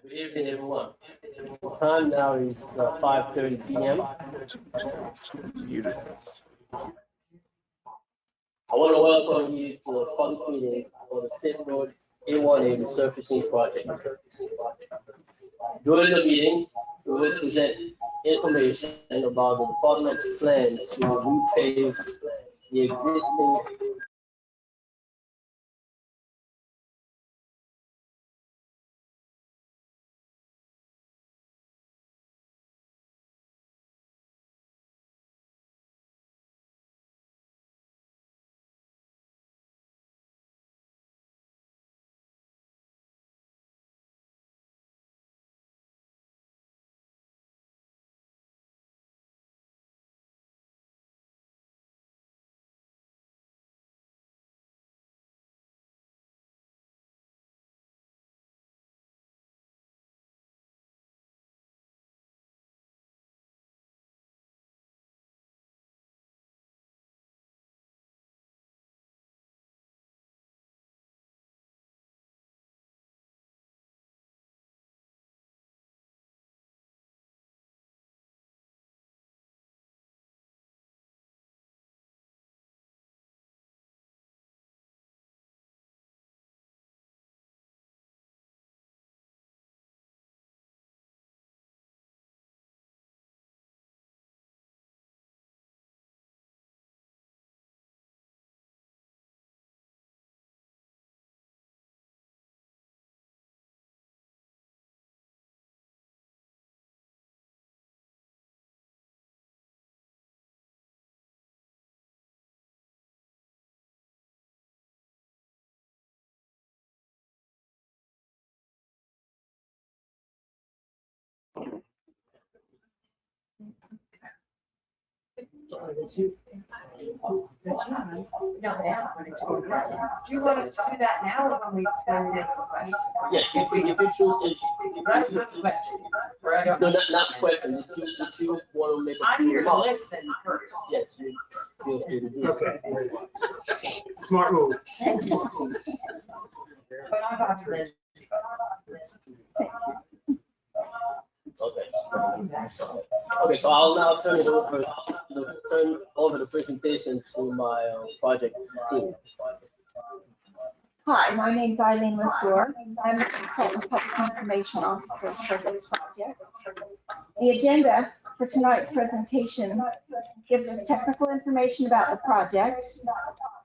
Good evening, everyone. The time now is 5:30 p.m. I want to welcome you to the public meeting for the State Road A1A resurfacing project. During the meeting, we will present information about the department's plan to repave the existing Do you want us to do that now or when we make a question? yes, if you choose this. That's the question. No, not question. If you want to make a I'm few here to remarks, listen first. yes, you feel free to do it. Okay. Smart move. But I'm about to listen. Okay. Okay, so I'll now turn over the presentation to my project team. Hi, my name is Eileen Lesueur. I'm the Consultant Public Information Officer for this project. The agenda for tonight's presentation gives us technical information about the project,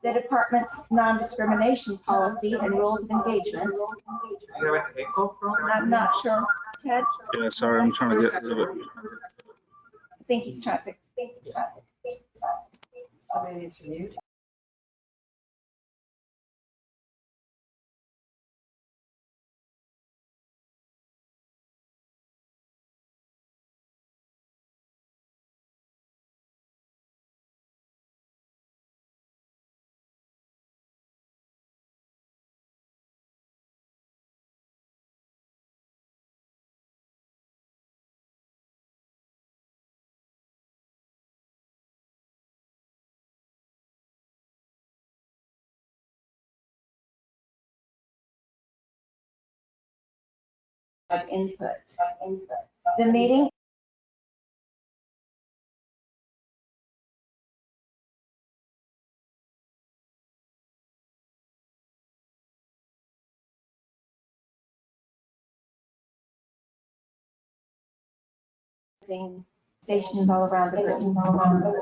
the department's non-discrimination policy and rules of engagement. I'm not sure, Ted. Yeah, sorry, I'm trying to get rid of it. I think he's trying to fix it. Somebody needs to mute. Input. The meeting stations all around the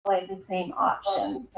play the same options.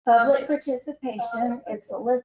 Public participation is solicited.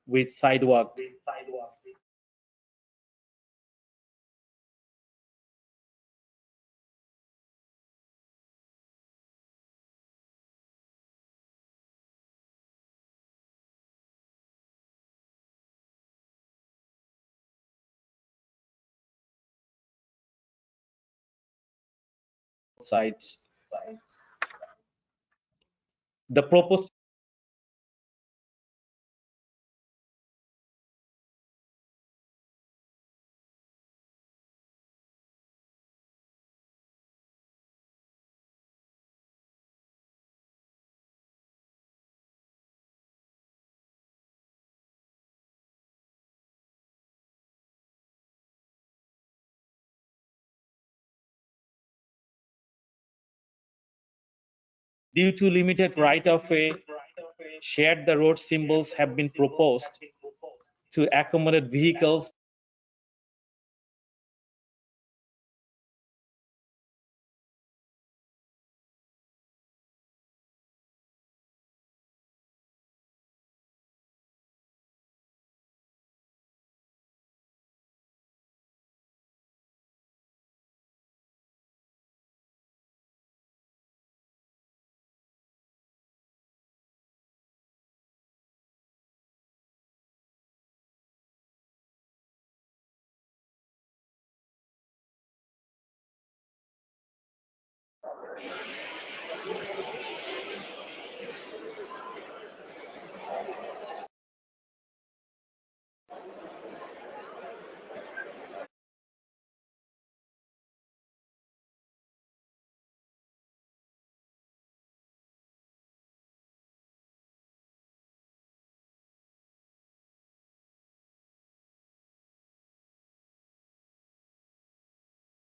with sidewalk. Sides. The proposed Due to limited right-of-way, shared the road symbols have been proposed to accommodate vehicles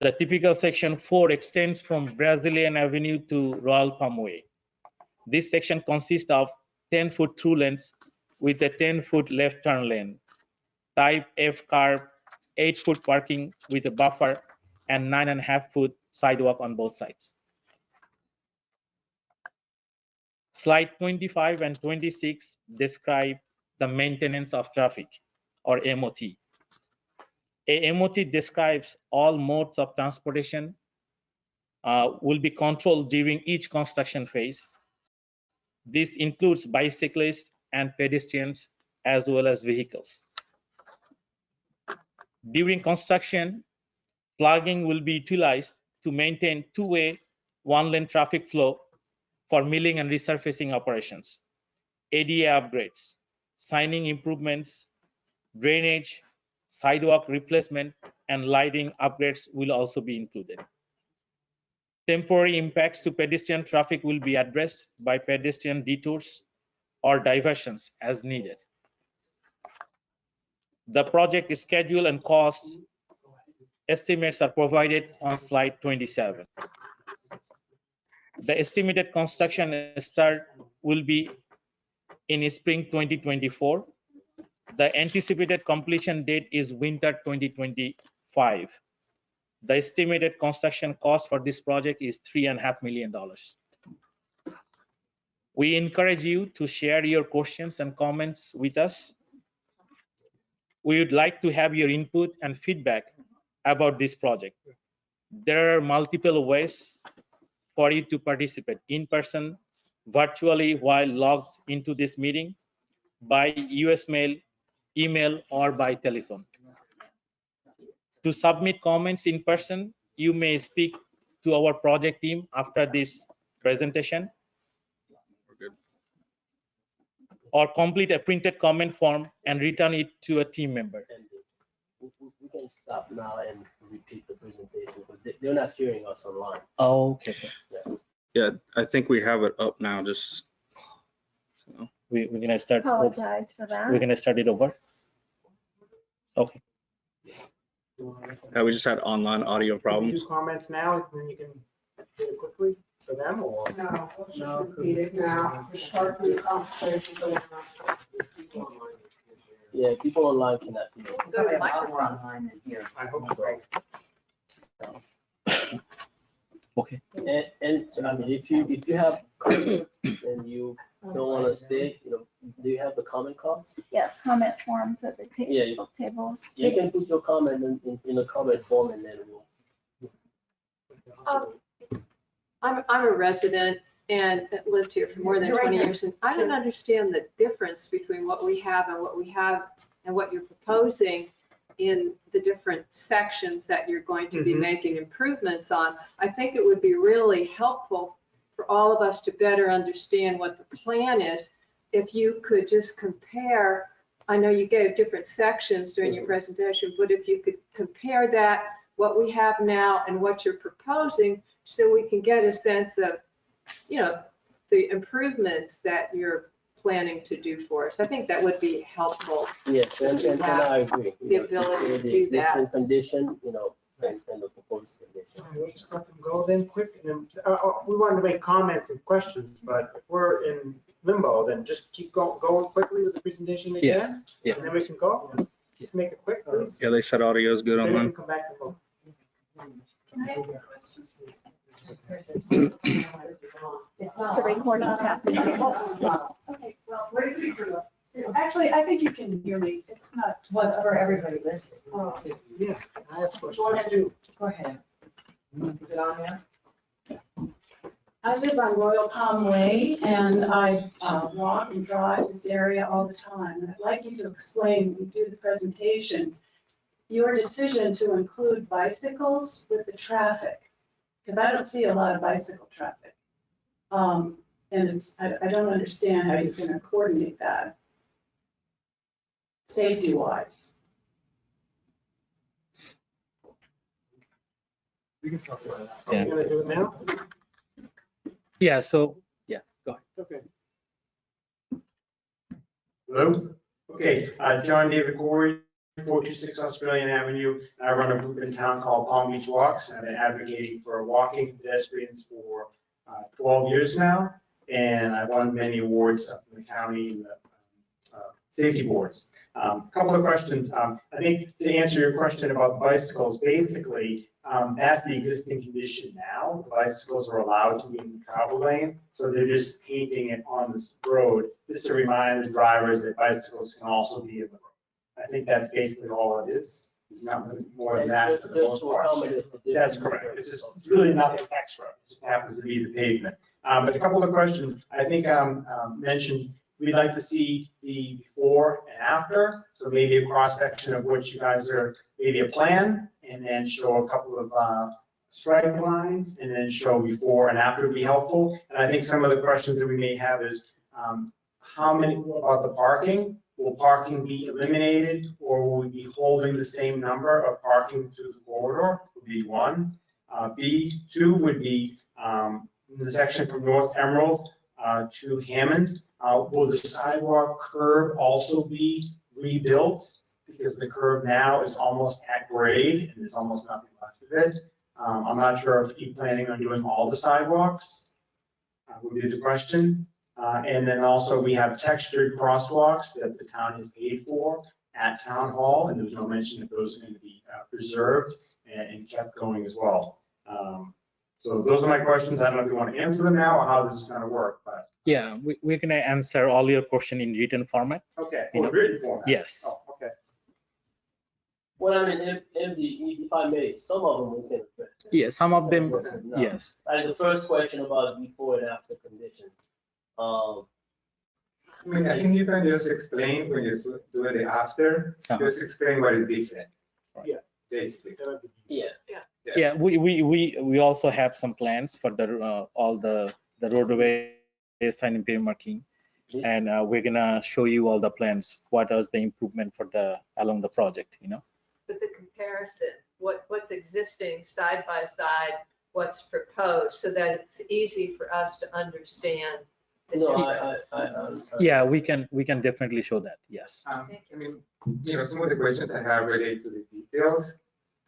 The typical section 4 extends from Brazilian Avenue to Royal Palm Way. This section consists of 10-foot through lanes with a 10-foot left turn lane, type F curve, 8-foot parking with a buffer, and 9.5-foot sidewalk on both sides. Slide 25 and 26 describe the maintenance of traffic, or MOT. A MOT describes all modes of transportation will be controlled during each construction phase. This includes bicyclists and pedestrians as well as vehicles. During construction, flagging will be utilized to maintain two-way, one-lane traffic flow for milling and resurfacing operations, ADA upgrades, signing improvements, drainage, sidewalk replacement, and lighting upgrades will also be included. Temporary impacts to pedestrian traffic will be addressed by pedestrian detours or diversions as needed. The project schedule and cost estimates are provided on slide 27. The estimated construction start will be in spring 2024. The anticipated completion date is winter 2025. The estimated construction cost for this project is $3.5 million. We encourage you to share your questions and comments with us. We would like to have your input and feedback about this project. There are multiple ways for you to participate: in person, virtually while logged into this meeting, by US mail, email, or by telephone. To submit comments in person, you may speak to our project team after this presentation, or complete a printed comment form and return it to a team member. And we can stop now and repeat the presentation because they're not hearing us online. Oh, okay. Yeah, I think we have it up now, just. So. We're gonna start. Apologize for that. We're gonna start it over. Okay. Yeah, we just had online audio Can you problems. do comments now, and then you can do it quickly for them, or? No, no, repeat it now. Just start the conversation. Yeah, people online cannot hear us. Go to the microphone online and here. I hope so. Okay. And I mean, if you have comments and you don't want to stay, do you have the comment cards? Yeah, comment forms at the Yeah. tables. You can put your comment in a comment form and then I'm a resident and lived here for more than 20 years, and I don't understand the difference between what we have and what you're proposing in the different sections that you're going to be making improvements on. I think it would be really helpful for all of us to better understand what the plan is. If you could just compare, I know you gave different sections during your presentation, but if you could compare that, what we have now and what you're proposing, so we can get a sense of, the improvements that you're planning to do for us. I think that would be helpful. yes, and I agree. The ability to The do that. existing condition, and the proposed condition. All right, we'll just let them go then quick. And then, we wanted to make comments and questions, but if we're in limbo, then just keep going quickly with the presentation again. yeah. And then we can go. Just make it quick, please. Yeah, they said audio is good Then we online. can come back and vote. Can I ask a question? It's not. The recording's happening. Okay, well, actually, I think you can hear me. It's not. What's for everybody listening? Oh, Yeah, I have questions. go ahead. Is it on there? I live on Royal Palm Way and I walk and drive this area all the time. And I'd like you to explain, when you do the presentation, your decision to include bicycles with the traffic. Because I don't see a lot of bicycle traffic. And I don't understand how you're going to coordinate that safety-wise. We can talk about that. Yeah. Are you gonna do it now? Yeah, so, yeah, go ahead. Okay. Hello? Okay, John David Corey, 426 Australian Avenue. I run a group in town called Palm Beach Walks. I've been advocating for walking pedestrians for 12 years now, and I won many awards up in the county and the safety boards. A couple of questions. I think to answer your question about bicycles, basically, that's the existing condition now. The bicycles are allowed to be in the travel lane, so they're just painting it on this road, just to remind the drivers that bicycles can also be in the road. I think that's basically all it is. It's not more than that for the most part. That's correct. It's just really nothing extra. It just happens to be the pavement. But a couple of questions. I think mentioned we'd like to see the before and after. So maybe a cross section of what you guys are, maybe a plan, and then show a couple of strike lines, and then show before and after would be helpful. And I think some of the questions that we may have is how many about the parking? Will parking be eliminated, or will we be holding the same number of parking through the corridor? Would be one. B2 would be the section from North Emerald to Hammond. Will the sidewalk curb also be rebuilt? Because the curb now is almost at grade and there's almost nothing left of it. I'm not sure if you're planning on doing all the sidewalks, would be the question. And then also we have textured crosswalks that the town has paid for at Town Hall, and there's no mention that those are going to be preserved and kept going as well. So those are my questions. I don't know if you want to answer them now or how this is going to work, but. Yeah, we're gonna answer all your question in written format. Okay, You know, written format. Yes. Oh, okay. Well, I mean, if I may, some of them we can address. Yeah, some of them, No. yes. Like the first question about before and after conditions. I mean, I think you can just explain when you do it after, just explain what is different. Yeah. Basically. Yeah. Yeah, we also have some plans for the all the roadway sign and pavement marking, and we're gonna show you all the plans. What is the improvement for along the project, you know? But the comparison, what's existing side by side, what's proposed, so that it's easy for us to understand. the No, difference. I Yeah, we can definitely show that. Yes. I mean, some of the questions I have relate to the details.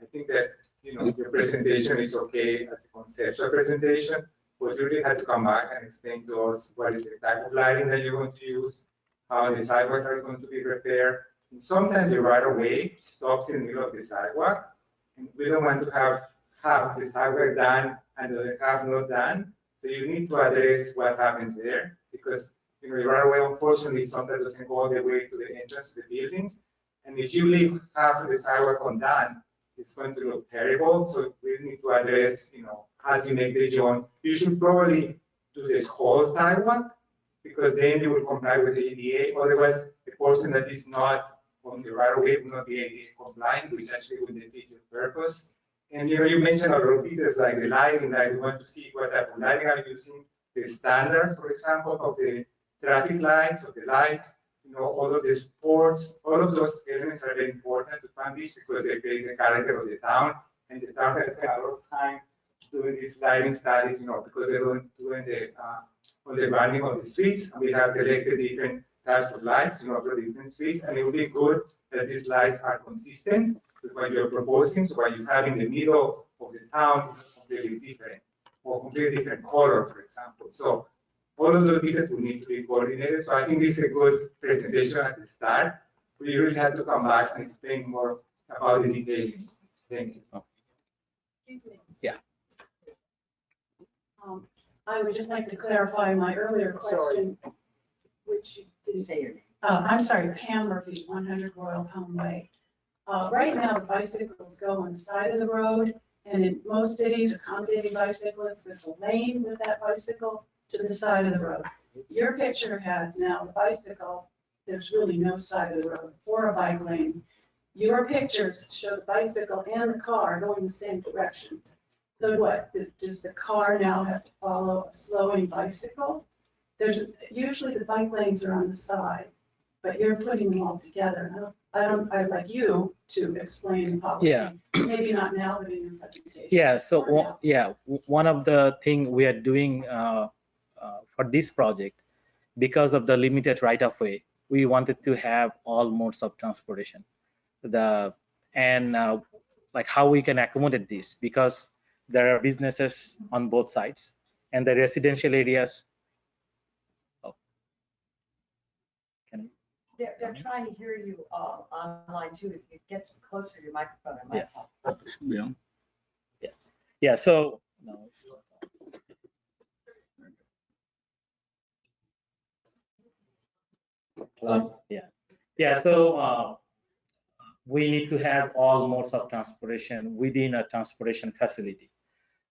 I think that, your presentation is okay as a conceptual presentation, but you really had to come back and explain to us what is the type of lighting that you're going to use, how the sidewalks are going to be repaired. And sometimes the right of way stops in the middle of the sidewalk, and we don't want to have half the sidewalk done and the other half not done. So you need to address what happens there, because the right of way, unfortunately, sometimes doesn't go all the way to the entrance to the buildings. And if you leave half of the sidewalk undone, it's going to look terrible. So we need to address, how do you make the joint? You should probably do this whole sidewalk, because then you will comply with the ADA. Otherwise, the portion that is not on the right of way will not be ADA compliant, which actually would defeat your purpose. And you mentioned a lot of details like the lighting, like we want to see what type of lighting are you using, the standards, for example, of the traffic lights, of the lights, all of the sports, all of those elements are very important to Palm Beach because they create the character of the town. And the town has spent a lot of time doing these lighting studies, because they're doing on the running of the streets. And we have selected different types of lights, for different streets. And it would be good that these lights are consistent. with what you're proposing. So what you have in the middle of the town is completely different, or completely different color, for example. So all of those details will need to be coordinated. So I think this is a good presentation as a start. We really have to come back and explain more about the detailing. Thank you. Excuse me. Yeah. I would just like to clarify my earlier question, which did you say your name? I'm sorry, Pam Murphy, 100 Royal Palm Way. Right now, the bicycles go on the side of the road, and in most cities accommodating bicyclists, there's a lane with that bicycle to the side of the road. Your picture has now the bicycle, there's really no side of the road or a bike lane. Your pictures show the bicycle and the car going the same directions. So what, does the car now have to follow a slowing bicycle? There's, usually the bike lanes are on the side, but you're putting them all together. I'd like you to explain the policy. Yeah. Maybe not now, but in your presentation. Yeah, so Or now. one of the thing we are doing for this project, because of the limited right of way, we wanted to have all modes of transportation. Like how we can accommodate this, because there are businesses on both sides and the residential areas. Oh. Can They're trying to hear you online too. If you get closer to your microphone, it might help. Yeah, so no, it's so we need to have all modes of transportation within a transportation facility.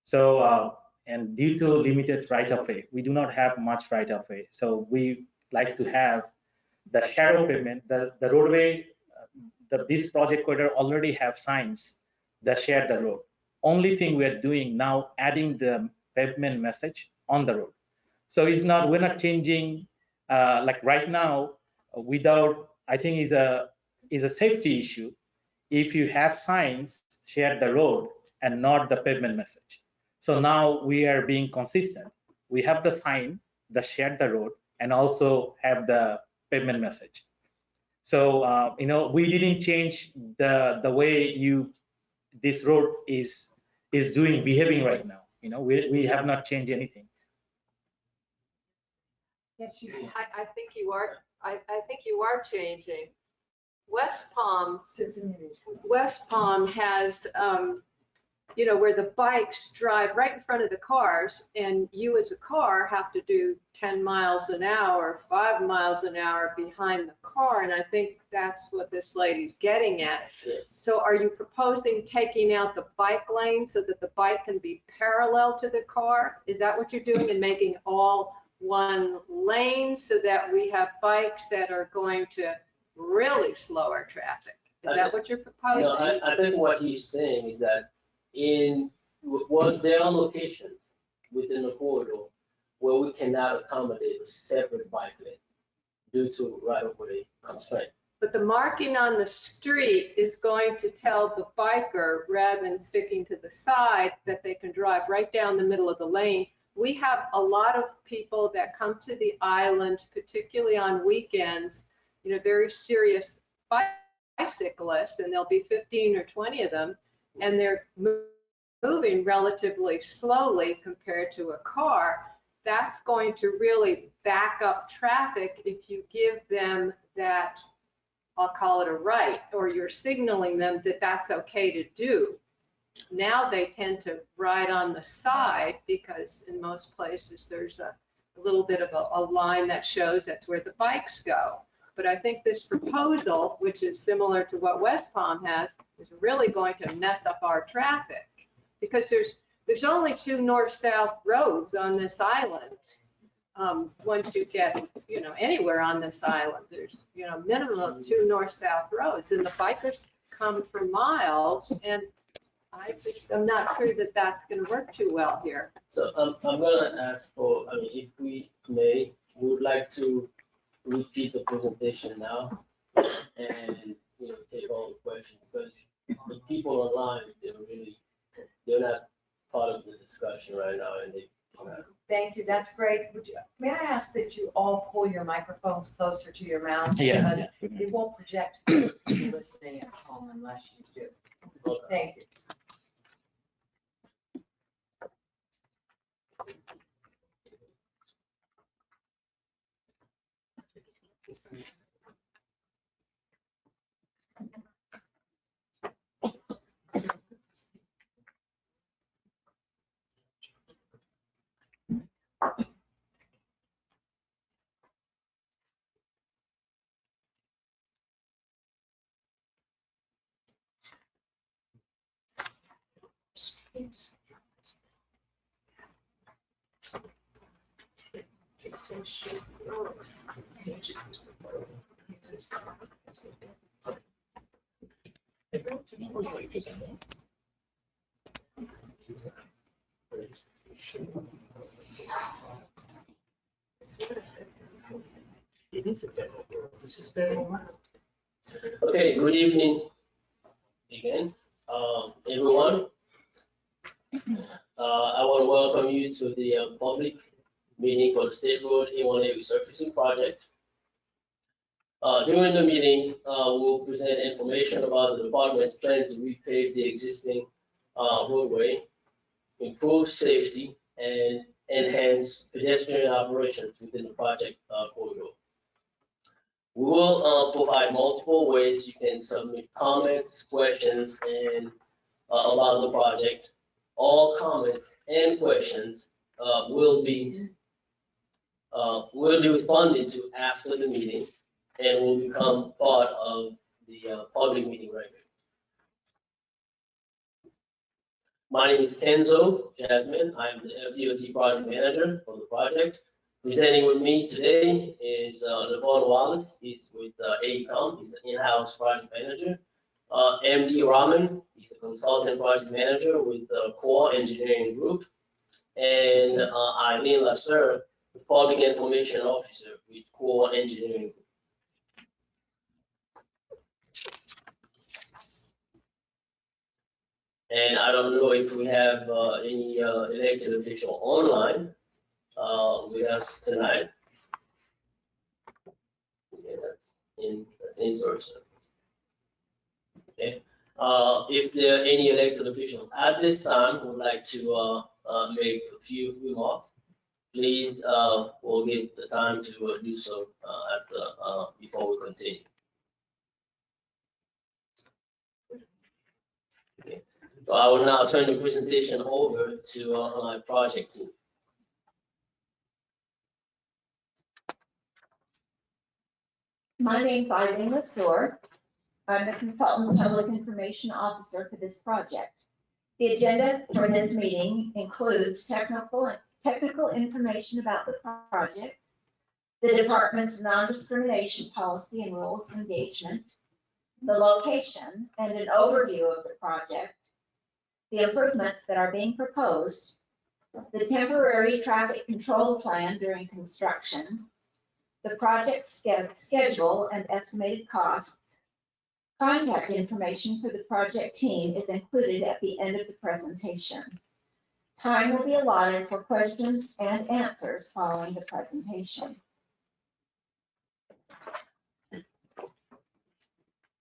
So and due to limited right of way, we do not have much right of way. So we like to have the shadow pavement, the roadway. This project coder already have signs that share the road. Only thing we are doing now, adding the pavement message on the road. So it's not, we're not changing like right now without, I think is a safety issue if you have signs share the road and not the pavement message. So now we are being consistent. We have the sign that share the road and also have the pavement message. So we didn't change the way this road is behaving right now. We have not changed anything. Yes, you I think you are, I think you are changing. West Palm has, where the bikes drive right in front of the cars, and you as a car have to do 10 miles an hour, 5 miles an hour behind the car, and I think that's what this lady's getting at. Yes. So are you proposing taking out the bike lane so that the bike can be parallel to the car? Is that what you're doing, and making all one lane so that we have bikes that are going to really slow our traffic? Is that what you're proposing? No, I think what he's saying is that there are locations within the corridor where we cannot accommodate a separate bike lane due to right-of-way constraint. But the marking on the street is going to tell the biker, rather than sticking to the side, that they can drive right down the middle of the lane. We have a lot of people that come to the island, particularly on weekends, very serious bicyclists, and there'll be 15 or 20 of them, and they're moving relatively slowly compared to a car. That's going to really back up traffic if you give them that, I'll call it a right, or you're signaling them that that's okay to do. Now they tend to ride on the side because in most places there's a little bit of a line that shows that's where the bikes go. But I think this proposal, which is similar to what West Palm has, is really going to mess up our traffic, because there's only 2 north-south roads on this island. Once you get, anywhere on this island, there's, minimum of 2 north-south roads, and the bikers come for miles, and I'm not sure that that's going to work too well here. So I'm going to ask for, if we may, we would like to repeat the presentation now and take all the questions, because the people online, they're not part of the discussion right now, and Thank you, that's great. May I ask that you all pull your microphones closer to your mouth? Because it won't project to people listening at home unless you do. Thank you. Okay, good evening again, everyone. I want to welcome you to the public meeting for the State Road A1A resurfacing project. During the meeting, we'll present information about the department's plan to repave the existing roadway, improve safety, and enhance pedestrian operations within the project corridor. We will provide multiple ways you can submit comments, questions, and about the project. All comments and questions will be responded to after the meeting and will become part of the public meeting record. My name is Kenzo Jasmine. I'm the FDOT project manager for the project. Presenting with me today is Levon Wallace. He's with AECOM. He's an in-house project manager. MD Raman, he's a consultant project manager with the Core Engineering Group. And Eileen Lasser, the public information officer with Core Engineering Group. And I don't know if we have any elected official online with us tonight. Okay, that's in person. Okay. If there are any elected officials at this time who would like to make a few remarks, please we'll give the time to do so before we continue. Okay. So I will now turn the presentation over to my project team. My name's Eileen Lasser. I'm the consultant public information officer for this project. The agenda for this meeting includes technical information about the project, the department's non-discrimination policy and rules of engagement, the location and an overview of the project, the improvements that are being proposed, the temporary traffic control plan during construction, the project schedule and estimated costs. Contact information for the project team is included at the end of the presentation. Time will be allotted for questions and answers following the presentation.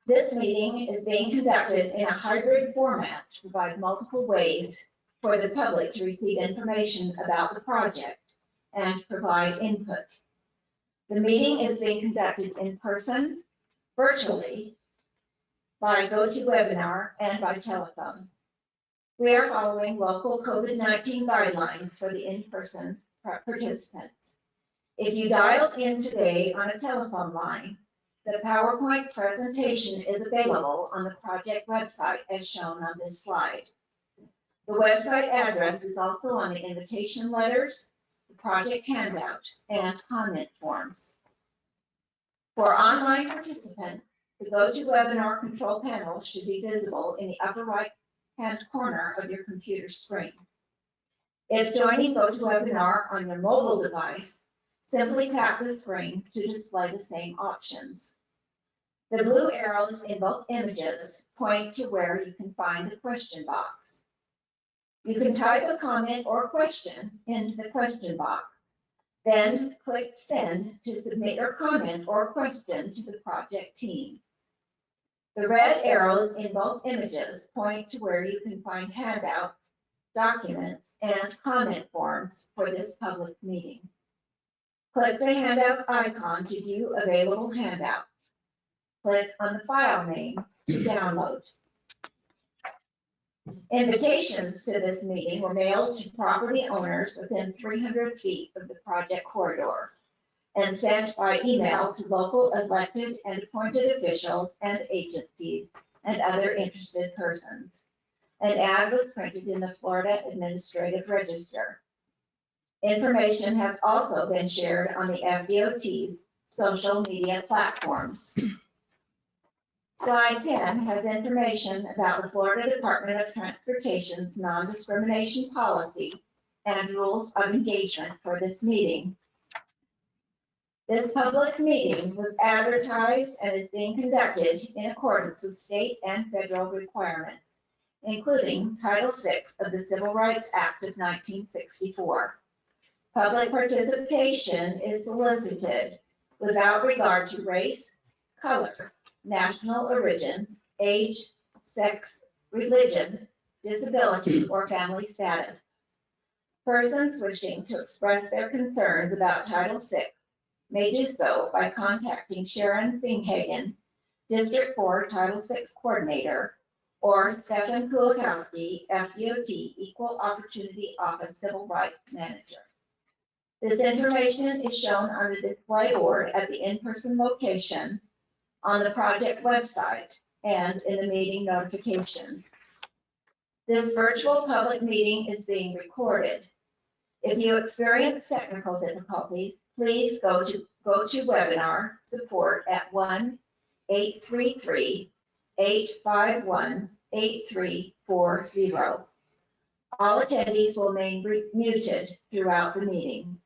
This meeting is being conducted in a hybrid format to provide multiple ways for the public to receive information about the project and provide input. The meeting is being conducted in person, virtually, by GoToWebinar, and by telephone. We are following local COVID-19 guidelines for the in-person participants. If you dialed in today on a telephone line, the PowerPoint presentation is available on the project website as shown on this slide. The website address is also on the invitation letters, the project handout, and comment forms. For online participants, the GoToWebinar control panel should be visible in the upper right-hand corner of your computer screen. If joining GoToWebinar on your mobile device, simply tap the screen to display the same options. The blue arrows in both images point to where you can find the question box. You can type a comment or question into the question box. Then click send to submit your comment or question to the project team. The red arrows in both images point to where you can find handouts, documents, and comment forms for this public meeting. Click the handouts icon to view available handouts. Click on the file name to download. Invitations to this meeting were mailed to property owners within 300 feet of the project corridor and sent by email to local elected and appointed officials and agencies and other interested persons. An ad was printed in the Florida Administrative Register. Information has also been shared on the FDOT's social media platforms. Slide 10 has information about the Florida Department of Transportation's non-discrimination policy and rules of engagement for this meeting. This public meeting was advertised and is being conducted in accordance with state and federal requirements, including Title VI of the Civil Rights Act of 1964. Public participation is solicited without regard to race, color, national origin, age, sex, religion, disability, or family status. Persons wishing to express their concerns about Title VI may do so by contacting Sharon Singhagen, District 4 Title VI Coordinator, or Stephen Kulikowski, FDOT Equal Opportunity Office Civil Rights Manager. This information is shown on the display board at the in-person location, on the project website, and in the meeting notifications. This virtual public meeting is being recorded. If you experience technical difficulties, please go to GoToWebinar support at 1-833-851-8340. All attendees will remain muted throughout the meeting.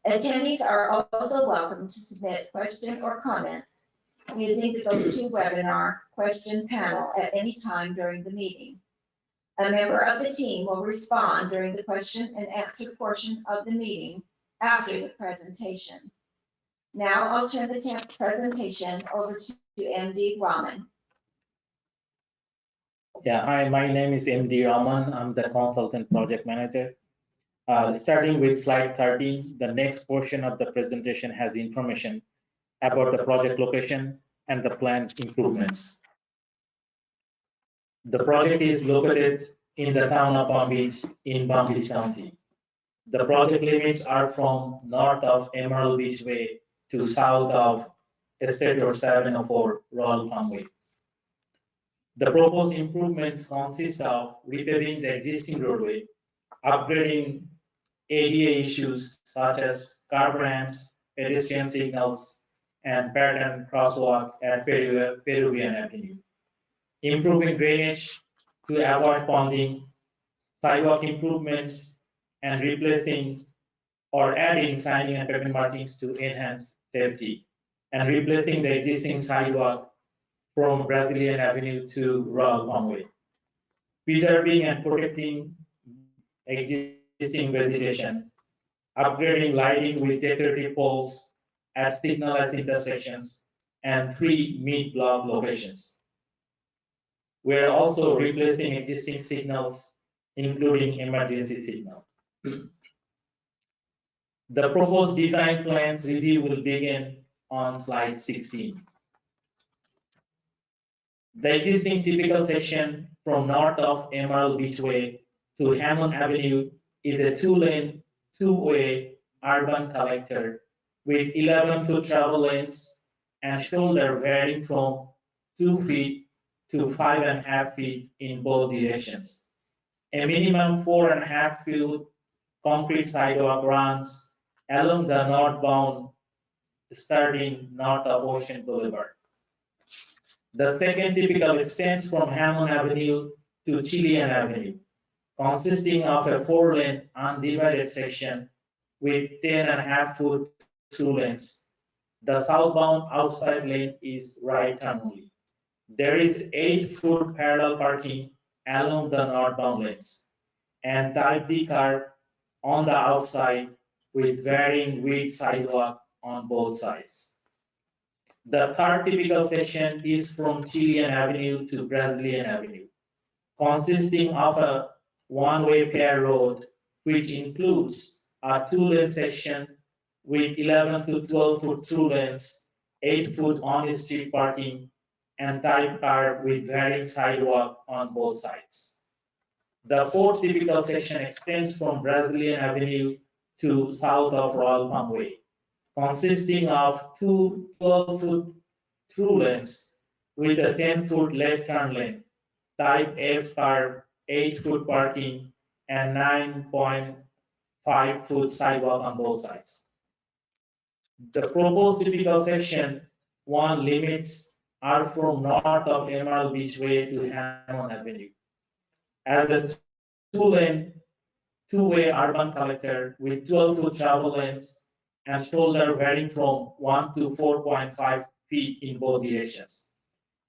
Attendees are also welcome to submit questions or comments using the GoToWebinar question panel at any time during the meeting. A member of the team will respond during the question and answer portion of the meeting after the presentation. Now I'll turn the presentation over to MD Raman. Yeah, hi, my name is MD Raman. I'm the consultant project manager. Starting with slide 13, the next portion of the presentation has information about the project location and the planned improvements. The project is located in the town of Palm Beach in Palm Beach County. The project limits are from north of Emerald Beach Way to south of State Road 704 Royal Palm Way. The proposed improvements consist of repaving the existing roadway, upgrading ADA issues such as curb ramps, pedestrian signals, and pattern crosswalk at Peruvian Avenue, improving drainage to avoid ponding, sidewalk improvements, and replacing or adding signing and pavement markings to enhance safety, and replacing the existing sidewalk from Brazilian Avenue to Royal Palm Way, preserving and protecting existing vegetation, upgrading lighting with decorative poles at signalized intersections and 3 mid-block locations. We are also replacing existing signals, including emergency signal. The proposed design plans review will begin on slide 16. The existing typical section from north of Emerald Beach Way to Hammond Avenue is a 2-lane, 2-way urban collector with 11-foot travel lanes and shoulder varying from 2 feet to 5.5 feet in both directions. A minimum 4.5 feet concrete sidewalk runs along the northbound starting north of Ocean Boulevard. The second typical extends from Hammond Avenue to Chilean Avenue, consisting of a 4-lane undivided section with 10.5-foot through lanes. The southbound outside lane is right turn only. There is 8-foot parallel parking along the northbound lanes. and type D curb on the outside with varying width sidewalk on both sides. The third typical section is from Chilean Avenue to Brazilian Avenue, consisting of a one-way pair road, which includes a two-lane section with 11 to 12 foot through lanes, 8 foot on-street parking, and type curb with varying sidewalk on both sides. The fourth typical section extends from Brazilian Avenue to south of Royal Palm Way, consisting of two 12-foot through lanes with a 10-foot left turn lane, type F curb, 8-foot parking, and 9.5-foot sidewalk on both sides. The proposed typical section 1 limits are from north of Emerald Beach Way to Hammond Avenue as a two-way urban collector with 12-foot travel lanes and shoulder varying from 1 to 4.5 feet in both directions.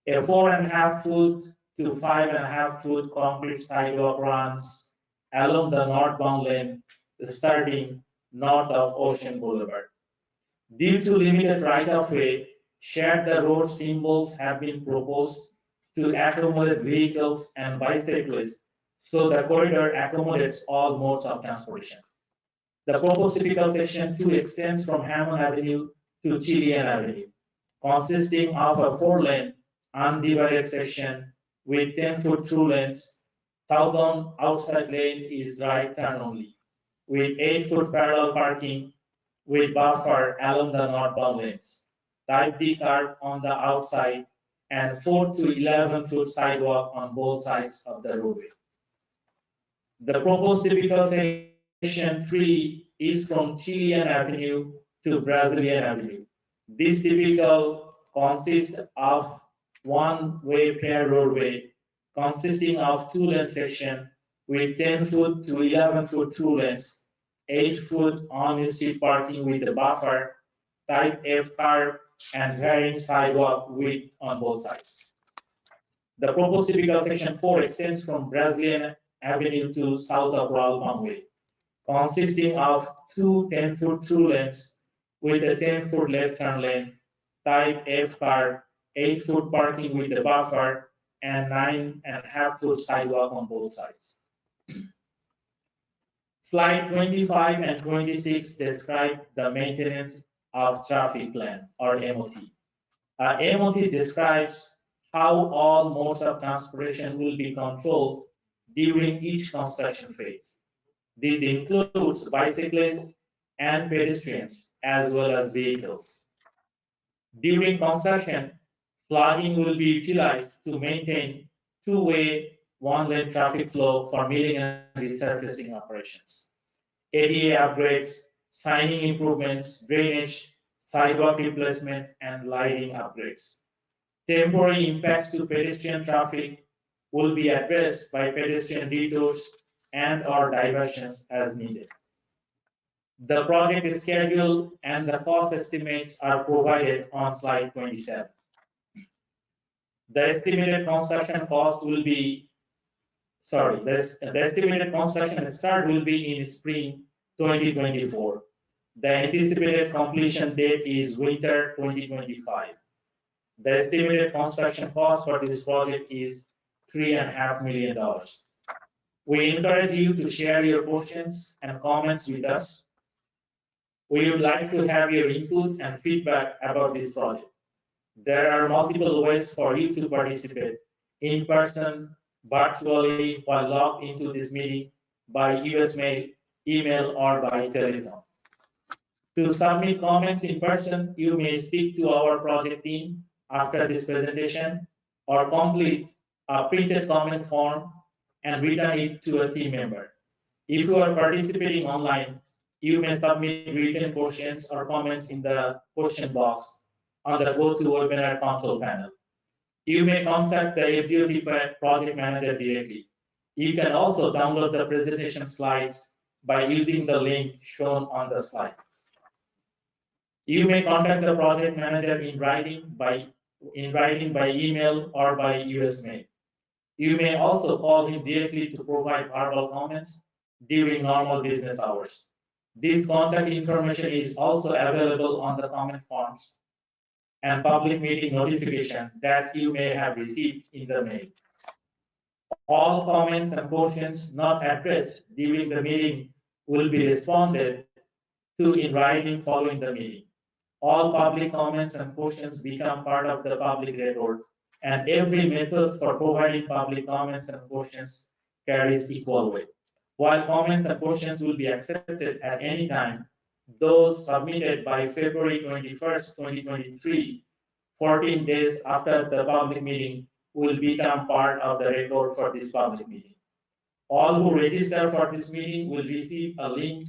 A 4.5-foot to 5.5-foot concrete sidewalk runs along the northbound lane starting north of Ocean Boulevard. Due to limited right-of-way, share the road symbols have been proposed to accommodate vehicles and bicyclists, so the corridor accommodates all modes of transportation. The proposed typical section 2 extends from Hammond Avenue to Chilean Avenue, consisting of a 4-lane undivided section with 10-foot through lanes. Southbound outside lane is right turn only, with 8-foot parallel parking with buffer along the northbound lanes. Type D curb on the outside and 4 to 11-foot sidewalk on both sides of the roadway. The proposed typical section 3 is from Chilean Avenue to Brazilian Avenue. This typical consists of one-way pair roadway consisting of 2-lane section with 10-foot to 11-foot through lanes, 8-foot on-street parking with a buffer, type F curb, and varying sidewalk width on both sides. The proposed typical section 4 extends from Brazilian Avenue to south of Royal Palm Way, consisting of two 10-foot through lanes with a 10-foot left turn lane, type F curb, 8-foot parking with a buffer, and 9.5-foot sidewalk on both sides. Slide 25 and 26 describe the maintenance of traffic plan, or MOT. MOT describes how all modes of transportation will be controlled during each construction phase. This includes bicyclists and pedestrians, as well as vehicles. During construction, flagging will be utilized to maintain two-way, one-lane traffic flow for milling and resurfacing operations. ADA upgrades, signing improvements, drainage, sidewalk replacement, and lighting upgrades. Temporary impacts to pedestrian traffic will be addressed by pedestrian detours and/or diversions as needed. The project schedule and the cost estimates are provided on slide 27. The estimated construction cost will be, the estimated construction start will be in spring 2024. The anticipated completion date is winter 2025. The estimated construction cost for this project is $3.5 million. We encourage you to share your questions and comments with us. We would like to have your input and feedback about this project. There are multiple ways for you to participate: in person, virtually, while logged into this meeting, by US mail, email, or by telephone. To submit comments in person, you may speak to our project team after this presentation, or complete a printed comment form and return it to a team member. If you are participating online, you may submit written questions or comments in the question box on the GoToWebinar control panel. You may contact the FDOT project manager directly. You can also download the presentation slides by using the link shown on the slide. You may contact the project manager in writing by email or by US mail. You may also call him directly to provide verbal comments during normal business hours. This contact information is also available on the comment forms and public meeting notification that you may have received in the mail. All comments and questions not addressed during the meeting will be responded to in writing following the meeting. All public comments and questions become part of the public record, and every method for providing public comments and questions carries equal weight. While comments and questions will be accepted at any time, those submitted by February 21st, 2023, 14 days after the public meeting, will become part of the record for this public meeting. All who register for this meeting will receive a link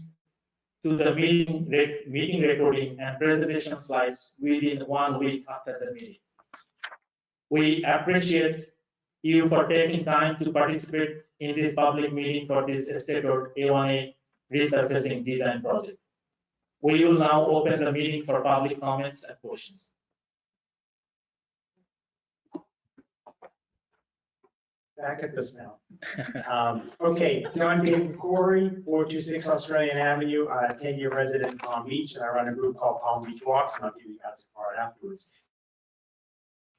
to the meeting recording and presentation slides within 1 week after the meeting. We appreciate you for taking time to participate in this public meeting for this State Road A1A resurfacing design project. We will now open the meeting for public comments and questions. Back at this now. Okay, John David Corey, 426 Australian Avenue, 10-year resident in Palm Beach, and I run a group called Palm Beach Walks, and I'll give you guys a card afterwards.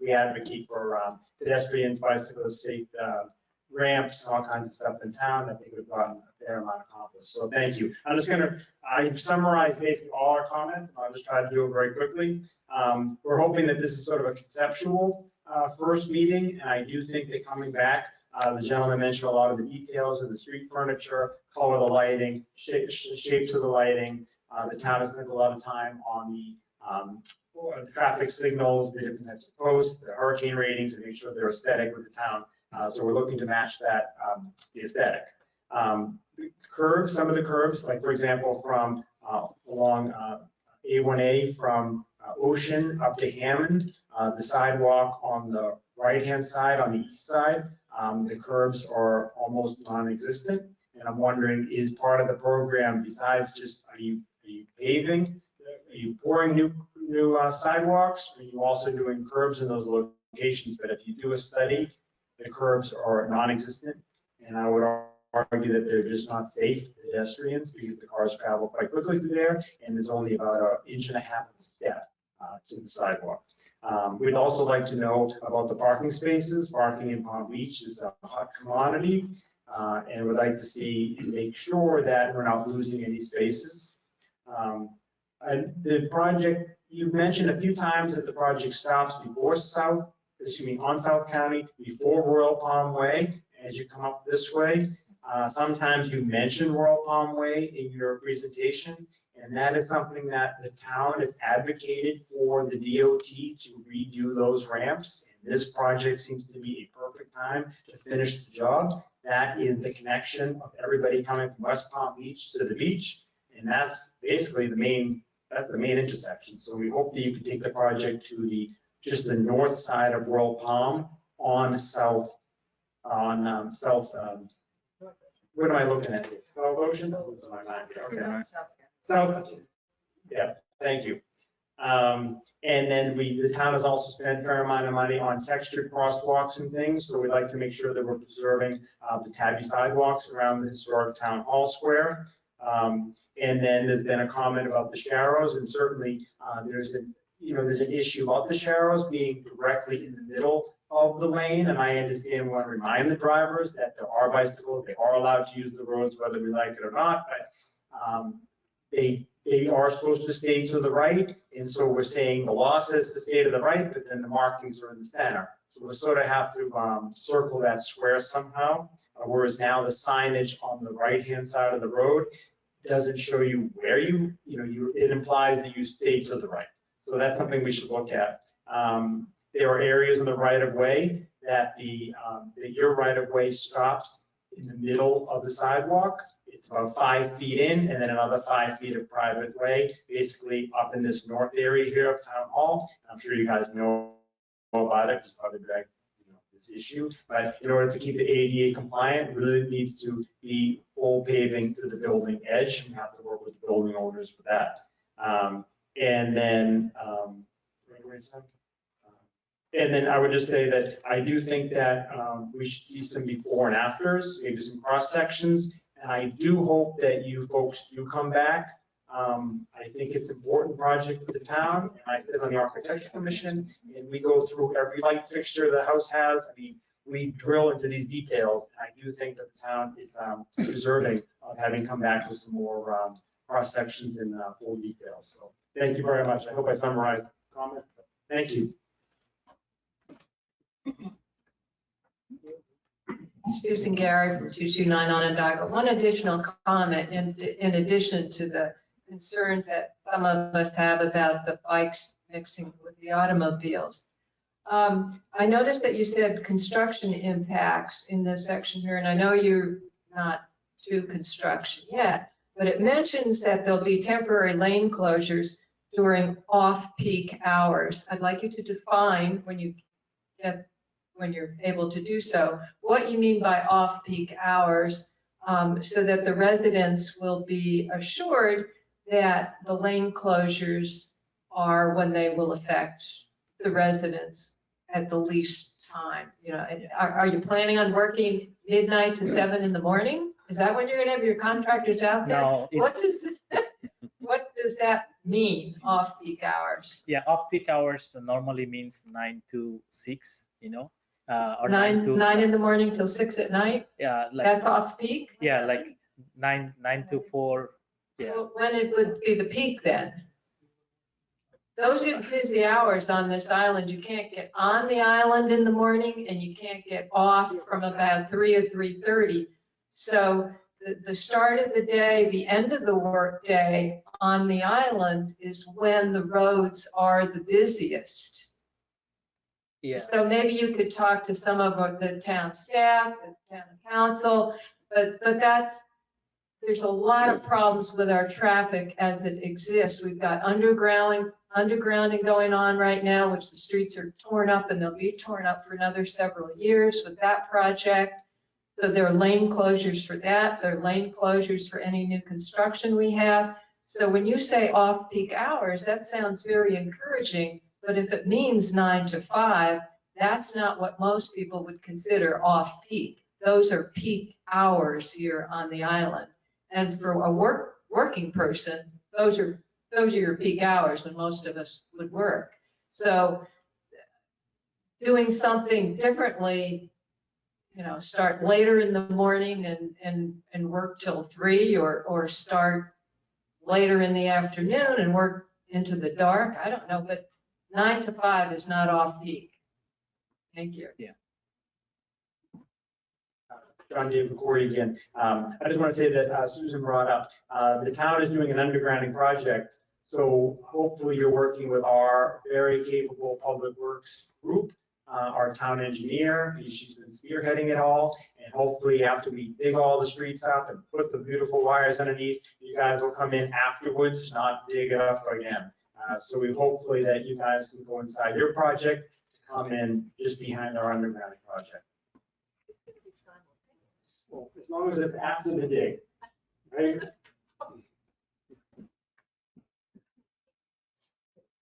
We advocate for pedestrians, bicyclists, safe ramps, all kinds of stuff in town. I think we've gotten a fair amount accomplished. So thank you. I've summarized basically all our comments, and I'll just try to do it very quickly. We're hoping that this is sort of a conceptual first meeting, and I do think that coming back, the gentleman mentioned a lot of the details of the street furniture, color of the lighting, shapes of the lighting. The town has spent a lot of time on the traffic signals, the different types of posts, the hurricane ratings, and make sure they're aesthetic with the town. So we're looking to match that, the aesthetic. The curves, some of the curves, like for example, from along A1A from Ocean up to Hammond, the sidewalk on the right-hand side, on the east side, the curbs are almost non-existent. And I'm wondering, is part of the program, besides just, are you paving? Are you pouring new sidewalks? Are you also doing curbs in those locations? But if you do a study, the curbs are non-existent. And I would argue that they're just not safe for pedestrians because the cars travel quite quickly through there, and there's only about 1.5 inches of step to the sidewalk. We'd also like to know about the parking spaces. Parking in Palm Beach is a hot commodity, and we'd like to see and make sure that we're not losing any spaces. And the project, you've mentioned a few times that the project stops before on South County, before Royal Palm Way, as you come up this way. Sometimes you mention Royal Palm Way in your presentation, and that is something that the town has advocated for the DOT to redo those ramps. And this project seems to be a perfect time to finish the job. That is the connection of everybody coming from West Palm Beach to the beach, and that's basically the main intersection. So we hope that you can take the project to just the north side of Royal Palm on south. What am I looking at? South Ocean? Okay. South, yeah, thank you. And then the town has also spent a fair amount of money on textured crosswalks and things, so we'd like to make sure that we're preserving the tabby sidewalks around the historic town hall square. And then there's been a comment about the sharrows, and certainly there's an issue about the sharrows being directly in the middle of the lane, and I understand we want to remind the drivers that there are bicycles, they are allowed to use the roads whether we like it or not, but they are supposed to stay to the right, and so we're saying the law says to stay to the right, but then the markings are in the center. So we sort of have to circle that square somehow, whereas now the signage on the right-hand side of the road doesn't show you where it implies that you stay to the right. So that's something we should look at. There are areas in the right-of-way that your right-of-way stops in the middle of the sidewalk. It's about 5 feet in, and then another 5 feet of private way, basically up in this north area here of Town Hall. I'm sure you guys know about it, because probably this issue. But in order to keep it ADA compliant, it really needs to be full paving to the building edge. We have to work with the building owners for that. And then, And then I would just say that I do think that we should see some before and afters, maybe some cross sections. And I do hope that you folks do come back. I think it's an important project for the town. And I sit on the architecture commission, and we go through every light fixture the house has. I mean, we drill into these details. I do think that the town is deserving of having come back with some more cross sections and full details. So thank you very much. I hope I summarized the comment. Thank you. Susan Gary from 229 Onondaga. One additional comment in addition to the concerns that some of us have about the bikes mixing with the automobiles. I noticed that you said construction impacts in this section here, and I know you're not to construction yet, but it mentions that there'll be temporary lane closures during off-peak hours. I'd like you to define when you're able to do so, what you mean by off-peak hours, so that the residents will be assured that the lane closures are when they will affect the residents at the least time. You know, are you planning on working midnight to 7 in the morning? Is that when you're gonna have your contractors out there? No. What does that mean, off-peak hours? Yeah, off-peak hours normally means 9 to 6, you know, or 9 in the morning till 6 at night? yeah, like, That's off-peak? yeah, like 9 to 4. Yeah. Well, when it would be the peak then? Those are busy hours on this island. You can't get on the island in the morning and you can't get off from about 3 or 3:30. So the start of the day, the end of the work day on the island is when the roads are the busiest. Yeah. So maybe you could talk to some of the town staff, the town council, but there's a lot of problems with our traffic as it exists. We've got undergrounding going on right now, which the streets are torn up and they'll be torn up for another several years with that project. So there are lane closures for that. There are lane closures for any new construction we have. So when you say off-peak hours, that sounds very encouraging, but if it means 9 to 5, that's not what most people would consider off-peak. Those are peak hours here on the island. And for a working person, those are your peak hours when most of us would work. So doing something differently, you know, start later in the morning and work till 3, or start later in the afternoon and work into the dark. I don't know, but 9 to 5 is not off-peak. Thank you. Yeah. John David Corey again. I just want to say that Susan brought up, the town is doing an undergrounding project. So hopefully you're working with our very capable public works group, our town engineer. She's been spearheading it all. And hopefully after we dig all the streets up and put the beautiful wires underneath, you guys will come in afterwards, not dig it up again. So we hopefully that you guys can go inside your project, come in just behind our undergrounding project. Well, as long as it's after the dig, right?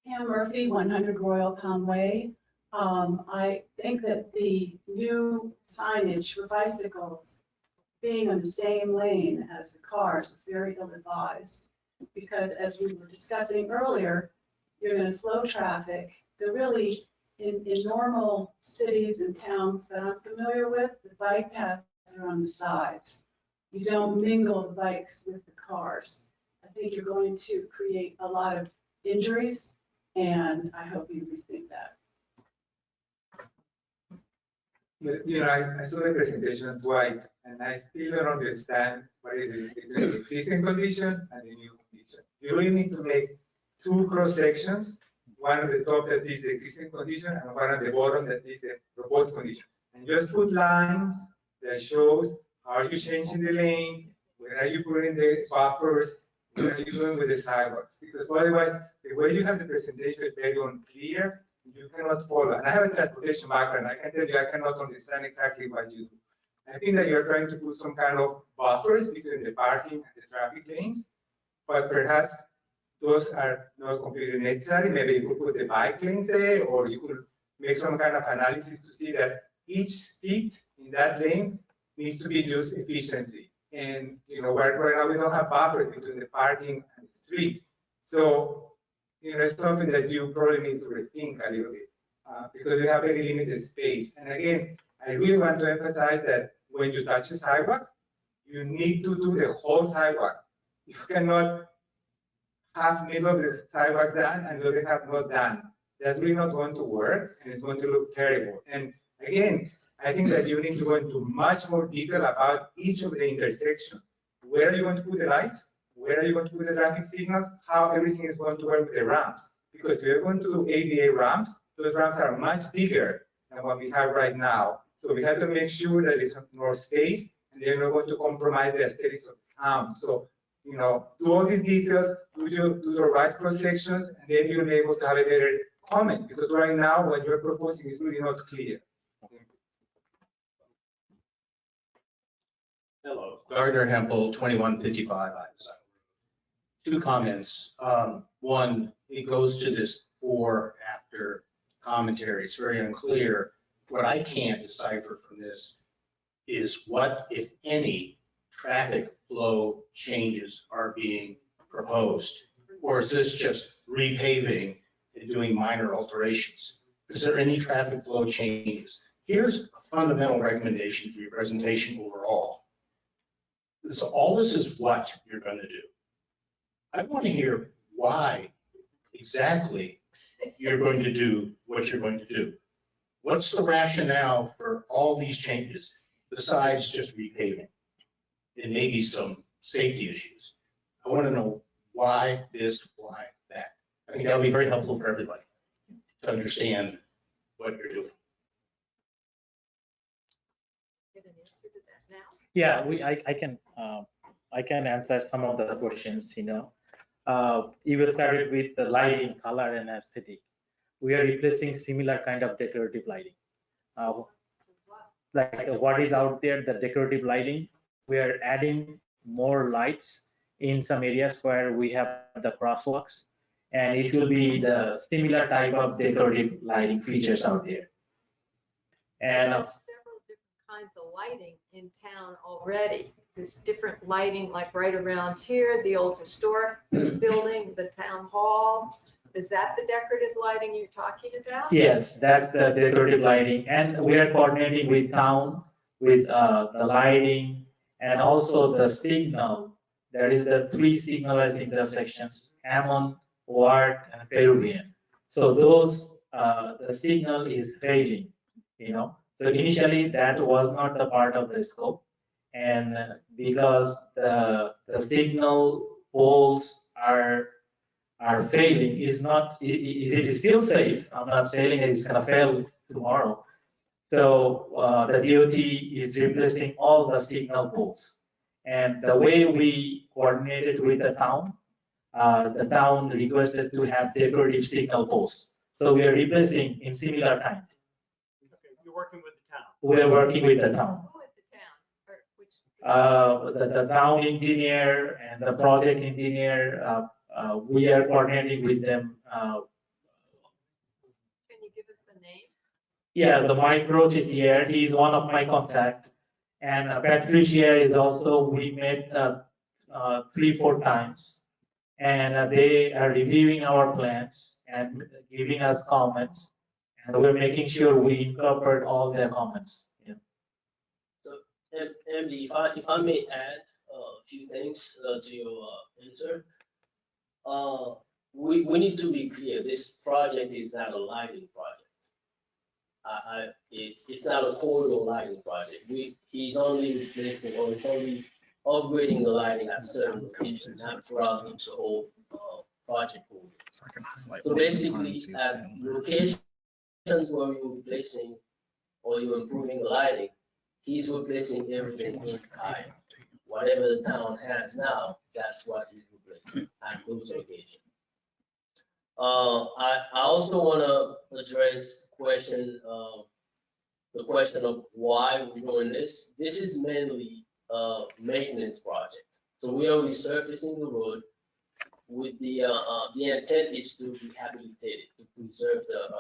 Pam Murphy, 100 Royal Palm Way. I think that the new signage for bicycles being on the same lane as the cars is very ill-advised, because as we were discussing earlier, you're going to slow traffic. They're really, in normal cities and towns that I'm familiar with, the bike paths are on the sides. You don't mingle the bikes with the cars. I think you're going to create a lot of injuries, and I hope you rethink that. But, you know, I saw the presentation twice, and I still don't understand what is it between the existing condition and the new condition. You really need to make 2 cross sections, one at the top that is the existing condition, and one at the bottom that is the proposed condition. And just put lines that shows how are you changing the lanes, where are you putting the buffers, what are you doing with the sidewalks? Because otherwise, the way you have the presentation is very unclear. You cannot follow. And I have a transportation background. I can tell you I cannot understand exactly what you do. I think that you're trying to put some kind of buffers between the parking and the traffic lanes, but perhaps those are not completely necessary. Maybe you could put the bike lanes there, or you could make some kind of analysis to see that each feet in that lane needs to be used efficiently. And, right now we don't have buffers between the parking and the street. So, it's something that you probably need to rethink a little bit because we have very limited space. And again, I really want to emphasize that when you touch a sidewalk, you need to do the whole sidewalk. You cannot half middle of the sidewalk done and the other half not done. That's really not going to work and it's going to look terrible. And again, I think that you need to go into much more detail about each of the intersections. Where are you going to put the lights? Where are you going to put the traffic signals? How everything is going to work with the ramps? Because if you're going to do ADA ramps, those ramps are much bigger than what we have right now. So we have to make sure that there's more space and they're not going to compromise the aesthetics of the town. So, do all these details, do the right cross sections, and then you'll be able to have a better comment. Because right now, what you're proposing is really not clear. Hello, Gardner Hempel, 2155 Iveside. Two comments. One, it goes to this before, after commentary. It's very unclear. What I can't decipher from this is what, if any, traffic flow changes are being proposed? Or is this just repaving and doing minor alterations? Is there any traffic flow changes? Here's a fundamental recommendation for your presentation overall. So all this is what you're going to do. I want to hear why exactly you're going to do what you're going to do. What's the rationale for all these changes besides just repaving? And maybe some safety issues. I want to know why this, why that. I think that would be very helpful for everybody to understand what you're doing. Get an answer to that now? Yeah, I can answer some of the questions. You started with the lighting, color, and aesthetic. We are replacing similar kind of decorative lighting. Like what is out there, the decorative lighting, we are adding more lights in some areas where we have the crosswalks, and it will be the similar type of decorative lighting features out there. And There's several different kinds of lighting in town already. There's different lighting, like right around here, the old historic building, the town hall. Is that the decorative lighting you're talking about? yes, that's the decorative lighting, and we are coordinating with town with the lighting and also the signal. There is the 3 signalized intersections: Hammond, Ward, and Peruvian. So those the signal is failing. So initially that was not the part of the scope, and because the signal poles are failing, is it is still safe. I'm not saying it's going to fail tomorrow. So the DOT is replacing all the signal poles, and the way we coordinated with the town requested to have decorative signal posts. So we are replacing in similar kind. Okay, you're working with the town. We are working with the town. Who is the town? Or which? The town engineer and the project engineer, we are coordinating with them. Can you give us the name? Yeah, the Mike Roach is here. He is one of my contacts. And Patricia is also, we met 3-4 times. And they are reviewing our plans and giving us comments. And we're making sure we incorporate all their comments. Yeah. So, Emily, if I may add a few things to your answer. We need to be clear, this project is not a lighting project. It's not a corridor lighting project. He's only replacing or he's only upgrading the lighting at certain locations, not throughout the whole project. So basically, at locations where you're replacing or you're improving the lighting, he's replacing everything in kind. Whatever the town has now, that's what he's replacing at those locations. I also want to address the question of why we're doing this. This is mainly a maintenance project. So we are resurfacing the road with the intent is to rehabilitate it, to preserve the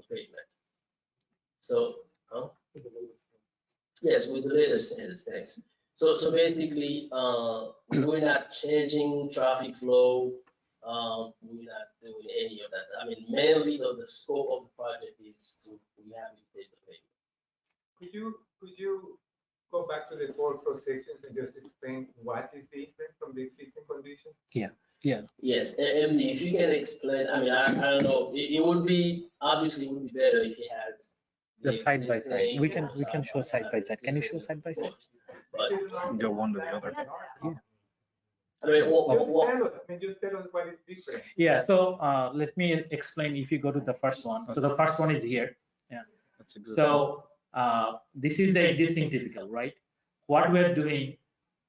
pavement. So, huh? Yes, with the latest standards, thanks. So basically, we're not changing traffic flow. We're not doing any of that. I mean, mainly the scope of the project is to rehabilitate the pavement. Could you go back to the four cross sections and just explain what is different from the existing condition? Yes, and if you can explain, I mean, I don't know, it would be, obviously, it would be better if he has. The side by side. existing We can show side by side. Can you show side by side? But, Go one to the other. I mean, Just tell us what is different. Yeah, so let me explain if you go to the first one. So the first one is here. That's existing. So this is the existing typical, right? What we're doing,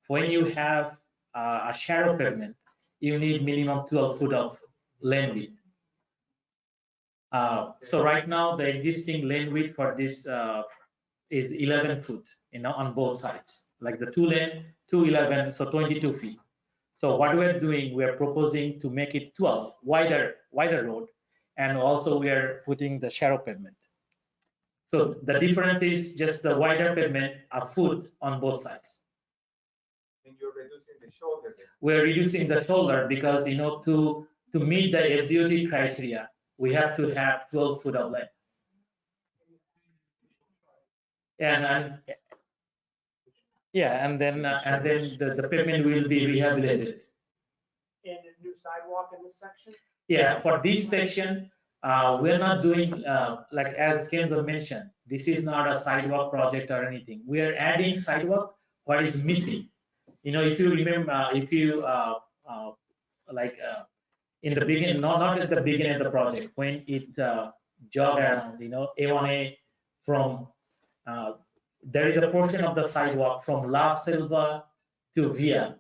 when you have a shadow pavement, you need minimum 12 foot of lane width. So right now, the existing lane width for this is 11 foot, on both sides. Like the two lane, 211, so 22 feet. So what we're doing, we're proposing to make it 12, wider road, and also we are putting the shadow pavement. So the difference is just the wider pavement, a foot on both sides. And you're reducing the shoulder then. We're reducing the shoulder because, to meet the FDOT criteria, we have to have 12 foot of length. And then the pavement will be rehabilitated. And a new sidewalk in this section? Yeah, for this section, we're not doing, like as Kenzo mentioned, this is not a sidewalk project or anything. We are adding sidewalk, what is missing. If you remember, in the beginning, not at the beginning of the project, when it jogged around, A1A from, there is a portion of the sidewalk from La Silva to Via.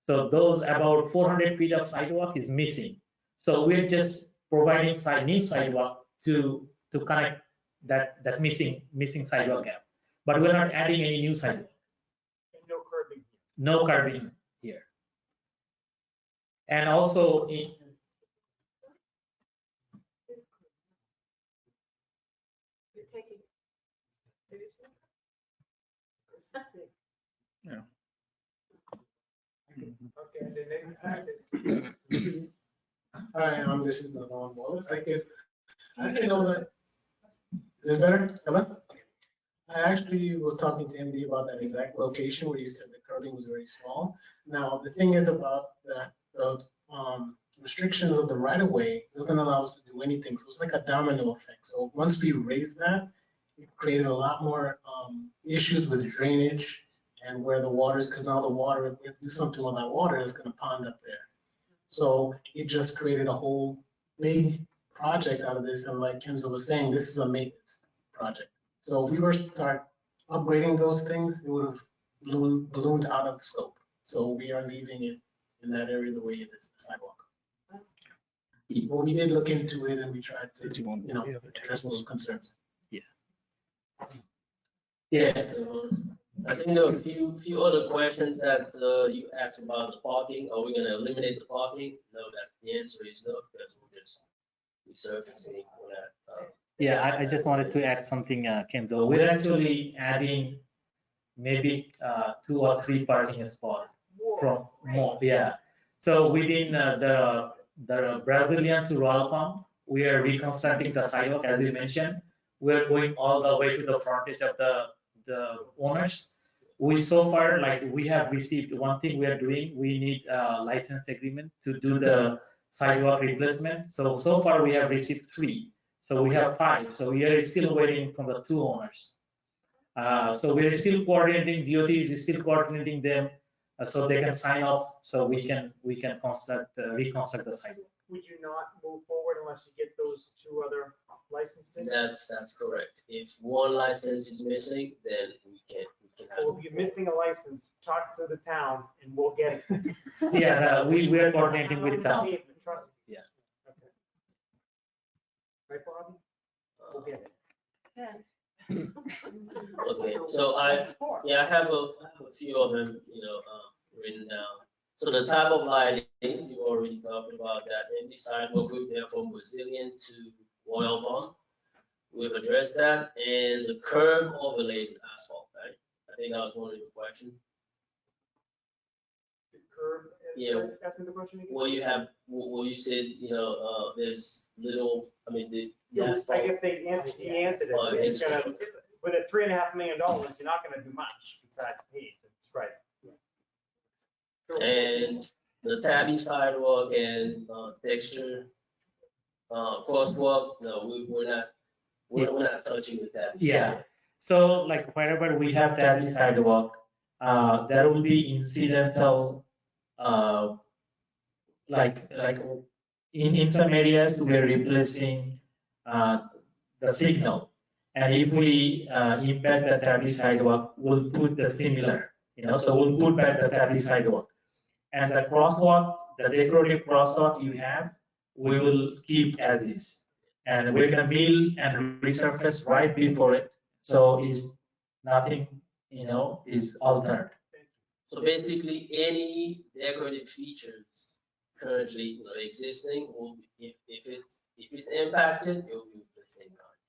So those about 400 feet of sidewalk is missing. So we're just providing new sidewalk to connect that missing sidewalk gap. But we're not adding any new sidewalk. And no curbing. No curbing here. And also Okay, and the next. Hi, this is Navon Wallace. I can know that. Is this better? Hello? I actually was talking to MD about that exact location where you said the curbing was very small. Now, the thing is about the restrictions of the right of way doesn't allow us to do anything. So it's like a domino effect. So once we raised that, it created a lot more issues with drainage and where the water is, because now the water, if we have to do something with that water, it's going to pond up there. So it just created a whole big project out of this. And like Kenzo was saying, this is a maintenance project. So if we were to start upgrading those things, it would have ballooned out of scope. So we are leaving it in that area the way it is, the sidewalk. But we did look into it and we tried to, address those concerns. Yes, I think there are a few other questions that you asked about the parking. Are we going to eliminate the parking? No, that the answer is no, because we're just resurfacing for that. Yeah, I just wanted to add something, Kenzo. We're actually adding maybe 2 or 3 parking spots from more. Yeah. So within the Brazilian to Royal Palm, we are reconstructing the sidewalk, as you mentioned. We're going all the way to the frontage of the owners. We so far, we have received one thing we are doing. We need a license agreement to do the sidewalk replacement. So far we have received 3. So we have 5. So we are still waiting from the 2 owners. So we are still coordinating. DOT is still coordinating them so they can sign off. So we can reconstruct the sidewalk. Would you not move forward unless you get those 2 other licenses? That's correct. If one license is missing, then we can have. Well, if you're missing a license, talk to the town and we'll get it. Yeah, we are coordinating with the town. Trust me. Yeah. Okay. Right, Bobby? We'll get it. Okay, so I have a few of them, written down. So the type of lighting, you already talked about that. And the sidewalk repair from Brazilian to Royal Palm. we've addressed that, and the curb overlaid with asphalt, right? I think that was one of your questions. The curb, Yeah. asking the question again? Well, you have, well, you said, there's little, I mean, the I asphalt. guess he answered Oh, it. It's it's- gonna, with a $3.5 million, you're not gonna do much besides pave. That's right. So- And the tabby sidewalk and texture crosswalk, no, we're not touching the tabby. Yeah, so like wherever we have tabby sidewalk, there will be incidental, like in some areas we're replacing the signal. And if we embed the tabby sidewalk, we'll put the similar, so we'll put back the tabby sidewalk. And the crosswalk, the decorative crosswalk you have, we will keep as is. And we're gonna mill and resurface right before it. So is nothing, is altered. So basically, any decorative features currently existing will, if it's impacted, it will be the same kind.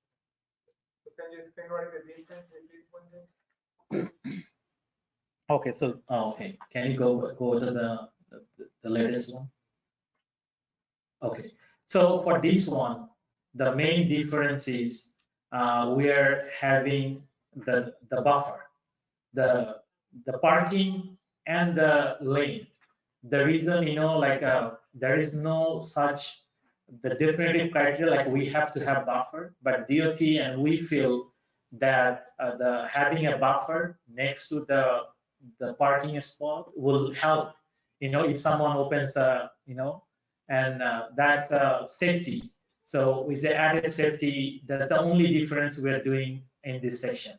So can you explain what is the difference in this one thing? Okay, so, okay, can you go to the latest one? Okay, so for this one, the main difference is we are having the buffer, the parking and the lane. The reason, there is no such the definitive criteria like we have to have buffer, but DOT and we feel that having a buffer next to the parking spot will help. If someone opens and that's safety. So with the added safety, that's the only difference we're doing in this section.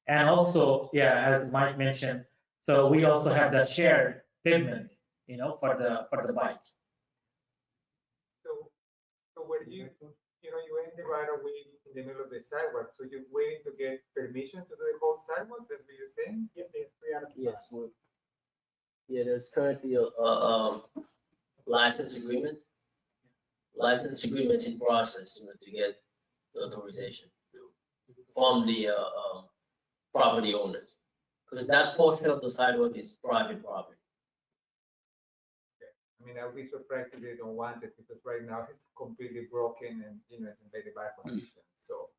And also, yeah, as Mike mentioned, so we also have the shared pavement, for the bike. So where you end the right of way in the middle of the sidewalk, so you're waiting to get permission to do the whole sidewalk, that's what you're saying? Yes, yeah, there's currently a license agreement. License agreement in process to get the authorization from the property owners. Because that portion of the sidewalk is private property. I mean, I would be surprised if they don't want it, because right now it's completely broken and, it's in very bad condition, so,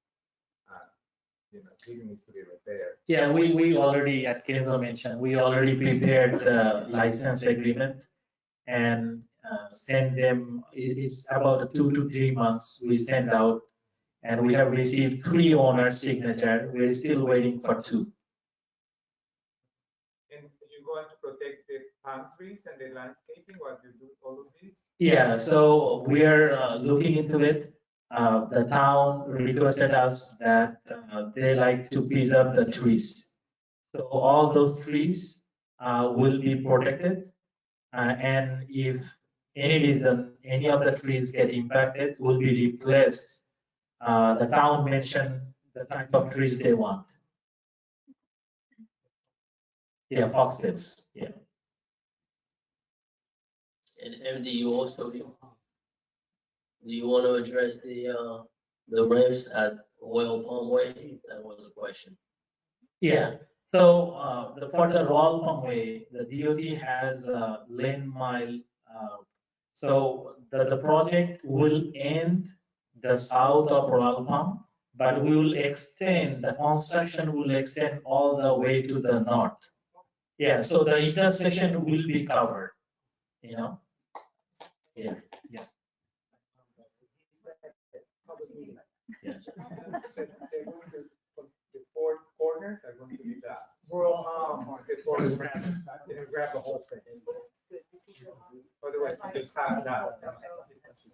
it needs to be repaired. Yeah, we already, at Kenzo mentioned, we already prepared the license agreement and send them, it's about 2 to 3 months we send out, and we have received 3 owners' signature. We're still waiting for 2. And you're going to protect the palm trees and the landscaping while you do all of this? Yeah, so we are looking into it. The town requested us that they like to preserve the trees. So all those trees will be protected. And if any reason, any of the trees get impacted, will be replaced. The town mentioned the type of trees they want. Yeah, foxtails, yeah. And MD, do you want to address the ramps at Royal Palm Way? That was a question. Yeah, so for the Royal Palm Way, the DOT has a lane mile. So the project will end the south of Royal Palm, but we will extend, the construction will extend all the way to the north. Yeah, so the intersection will be covered, Yeah, yeah. They're going to, the 4 corners are going to be the grab the whole thing. Otherwise, it's hard now. That's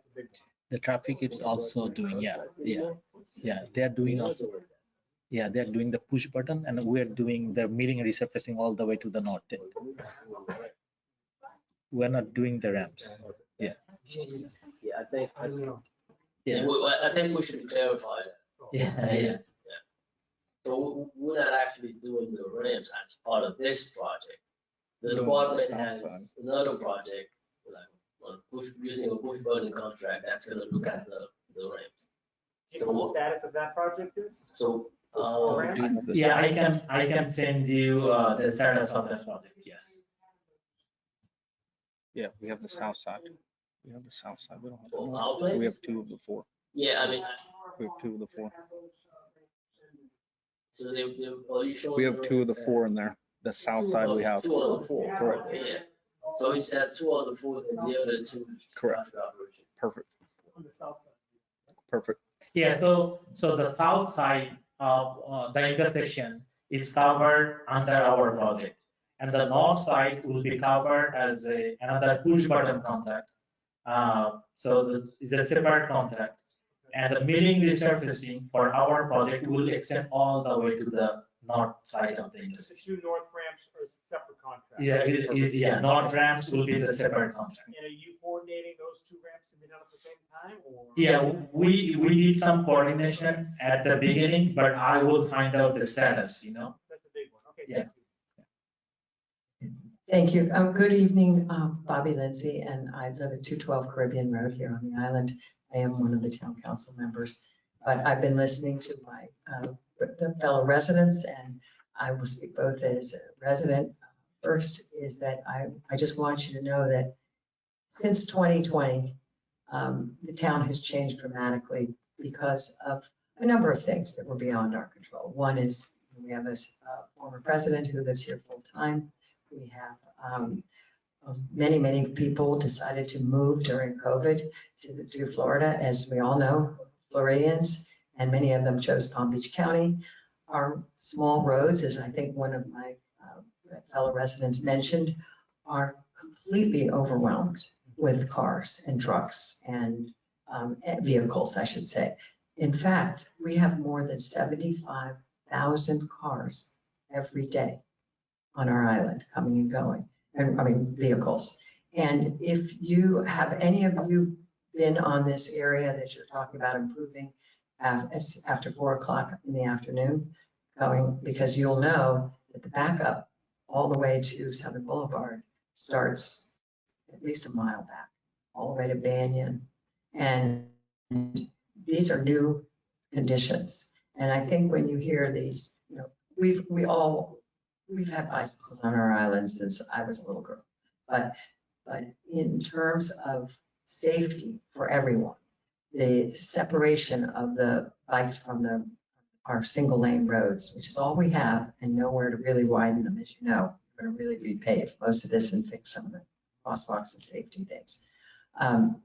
a big one. The traffic is also doing, they're doing also, they're doing the push button, and we're doing the milling and resurfacing all the way to the north end. We're not doing the ramps. Yeah, I think we should clarify that. Yeah. So we're not actually doing the ramps as part of this project. The department has another project, like using a push button contract that's gonna look at the ramps. Do you know what the status of that project is? So, Yeah, I can send you the status of that project, yes. Yeah, we have the south side. We have the south side. We don't have the Well, north. outlets? We have 2 of the 4. yeah, I mean, We have 2 of the 4. so they, are you showing? We have 2 of the 4 in there. The south side we have. 2 of the 4, Correct. okay, yeah. So he said 2 of the 4 and the other 2. Correct. after operation. Perfect. On the south side. Perfect. Yeah, so the south side of the intersection is covered under our project. And the north side will be covered as another push button contact. So it's a separate contact. And the milling resurfacing for our project will extend all the way to the north side of the The intersection. 2 north ramps are separate contracts. Yeah, north ramps will be the separate contract. And are you coordinating those 2 ramps to be done at the same time, or? Yeah, we did some coordination at the beginning, but I will find out the status, you know? That's a big one, okay. Yeah. Thank you. Good evening, Bobby Lindsay, and I live at 212 Caribbean Road here on the island. I am one of the town council members, but I've been listening to my the fellow residents, and I will speak both as a resident. First is that I just want you to know that since 2020, the town has changed dramatically because of a number of things that were beyond our control. One is we have a former president who lives here full time. We have many people decided to move during COVID to Florida, as we all know, Floridians, and many of them chose Palm Beach County. Our small roads, as I think one of my fellow residents mentioned, are completely overwhelmed with cars and trucks and vehicles, I should say. In fact, we have more than 75,000 cars every day on our island coming and going, and I mean vehicles. And if you have any of you been on this area that you're talking about improving after 4 o'clock in the afternoon, going, because you'll know that the backup all the way to Southern Boulevard starts at least a mile back, all the way to Banyan. And these are new conditions. And I think when you hear these, you know, we've had bicycles on our island since I was a little girl. But in terms of safety for everyone, the separation of the bikes from our single lane roads, which is all we have, and nowhere to really widen them, as you know, we're going to really repave most of this and fix some of the crosswalks and safety things,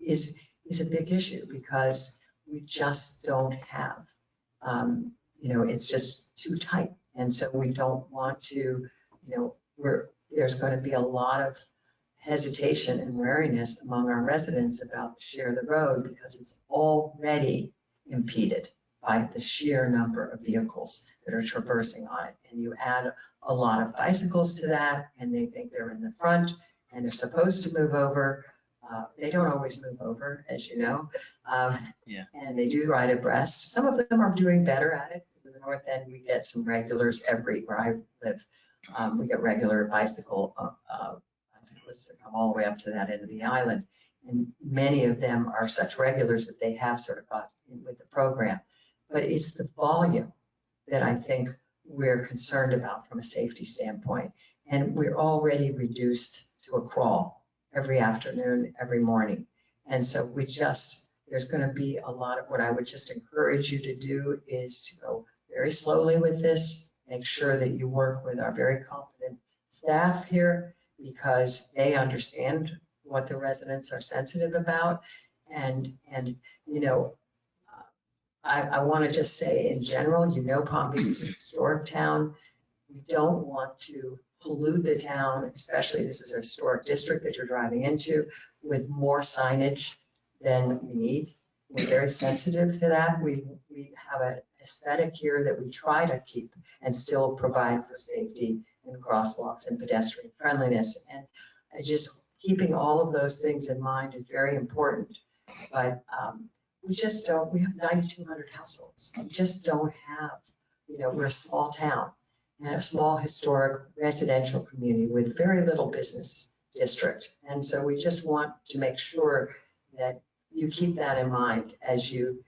is a big issue because we just don't have, it's just too tight. And so we don't want to, there's going to be a lot of hesitation and wariness among our residents about share the road because it's already impeded by the sheer number of vehicles that are traversing on it. And you add a lot of bicycles to that, and they think they're in the front and they're supposed to move over. They don't always move over, as you know. And they do ride abreast. Some of them are doing better at it. In the north end, we get some regulars where I live. We get regular bicyclists that come all the way up to that end of the island. And many of them are such regulars that they have sort of got in with the program. But it's the volume that I think we're concerned about from a safety standpoint. And we're already reduced to a crawl every afternoon, every morning. And so there's going to be a lot of what I would just encourage you to do is to go very slowly with this. Make sure that you work with our very competent staff here because they understand what the residents are sensitive about. And I want to just say in general, Palm Beach is a historic town. We don't want to pollute the town, especially this is a historic district that you're driving into, with more signage than we need. We're very sensitive to that. We have an aesthetic here that we try to keep and still provide for safety and crosswalks and pedestrian friendliness. And just keeping all of those things in mind is very important. But we have 9,200 households. We just don't have, we're a small town and a small historic residential community with very little business district. And so we just want to make sure that you keep that in mind as you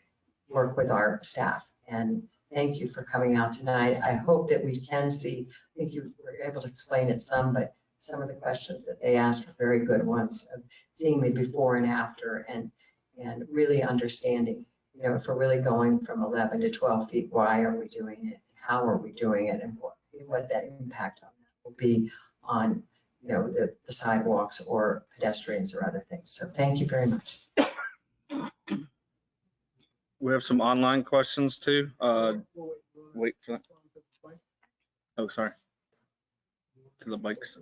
work with our staff. And thank you for coming out tonight. I hope that we can see, I think you were able to explain it some, but some of the questions that they asked were very good ones of seeing the before and after and really understanding, you know, if we're really going from 11 to 12 feet, why are we doing it? How are we doing it? And what that impact on that will be on, you know, the sidewalks or pedestrians or other things. So thank you very much. We have some online questions too. Wait for that. Oh, sorry. To the bikes.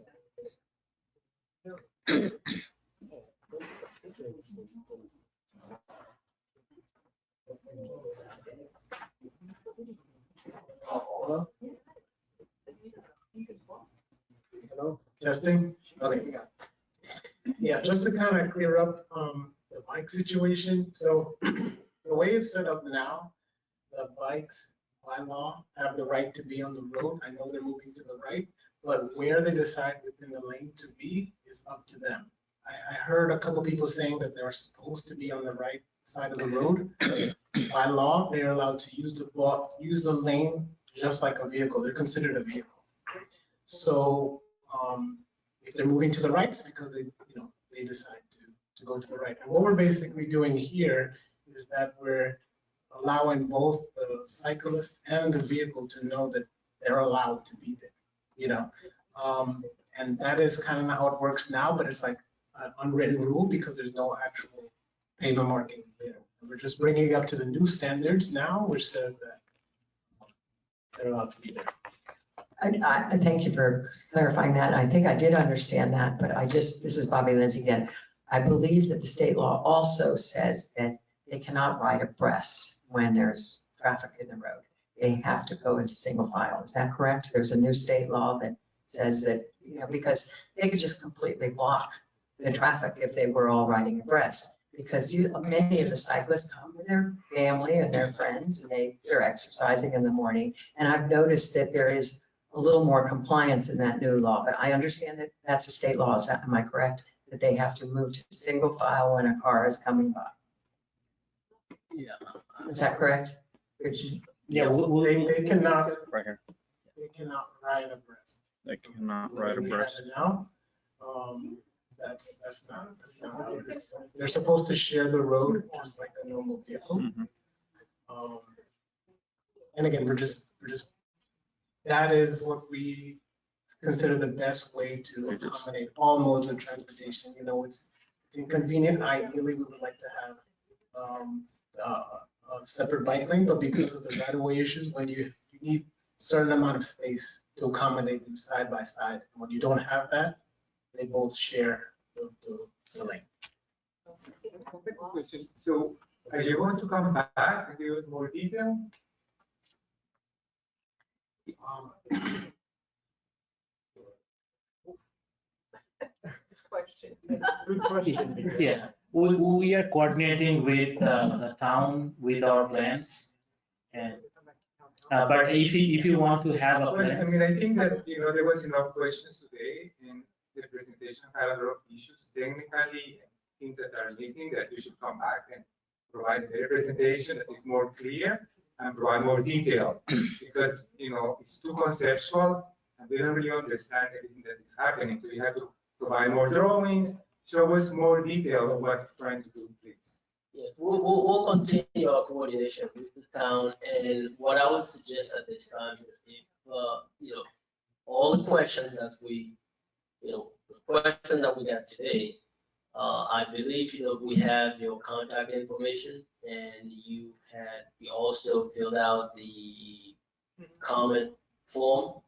Hello, testing? Okay. Yeah, just to kind of clear up the bike situation. So the way it's set up now, the bikes by law have the right to be on the road. I know they're moving to the right, but where they decide within the lane to be is up to them. I heard a couple people saying that they're supposed to be on the right side of the road. By law, they're allowed to use the lane just like a vehicle. They're considered a vehicle. So if they're moving to the right, it's because they decide to go to the right. And what we're basically doing here is that we're allowing both the cyclist and the vehicle to know that they're allowed to be there, you know. And that is kind of not how it works now, but it's like an unwritten rule because there's no actual pavement markings there. And we're just bringing it up to the new standards now, which says that they're allowed to be there. I thank you for clarifying that. I think I did understand that, but this is Bobby Lindsay again. I believe that the state law also says that they cannot ride abreast when there's traffic in the road. They have to go into single file. Is that correct? There's a new state law that says that, you know, because they could just completely block the traffic if they were all riding abreast. Because many of the cyclists come with their family and their friends, and they're exercising in the morning. And I've noticed that there is a little more compliance in that new law, but I understand that that's a state law. Am I correct? That they have to move to single file when a car is coming by. Yeah. Is that correct? Yeah, they cannot. Right here. They cannot ride abreast. They cannot ride abreast. Now, that's not how it is. They're supposed to share the road just like a normal vehicle. Mm-hmm. And again, we're just that is what we consider the best way to accommodate all modes of transportation. You know, it's inconvenient. Ideally, we would like to have a separate bike lane, but because of the right-of-way issues, when you need a certain amount of space to accommodate them side by side, and when you don't have that, they both share the lane. Quick question. So are you going to come back and give us more detail? Good question. Yeah, we are coordinating with the town with our plans. And but if you want to have a Well, plan. I mean, I think that, you know, there was enough questions today and the presentation had a lot of issues technically, things that are missing that you should come back and provide a presentation that is more clear and provide more detail because, you know, it's too conceptual and we don't really understand everything that is happening. So you have to provide more drawings, show us more detail of what you're trying to do, please. Yes, we'll continue our coordination with the town, and what I would suggest at this time, if, you know, all the questions that we, you know, the question that we got today, I believe, you know, we have your contact information, and you also filled out the comment form,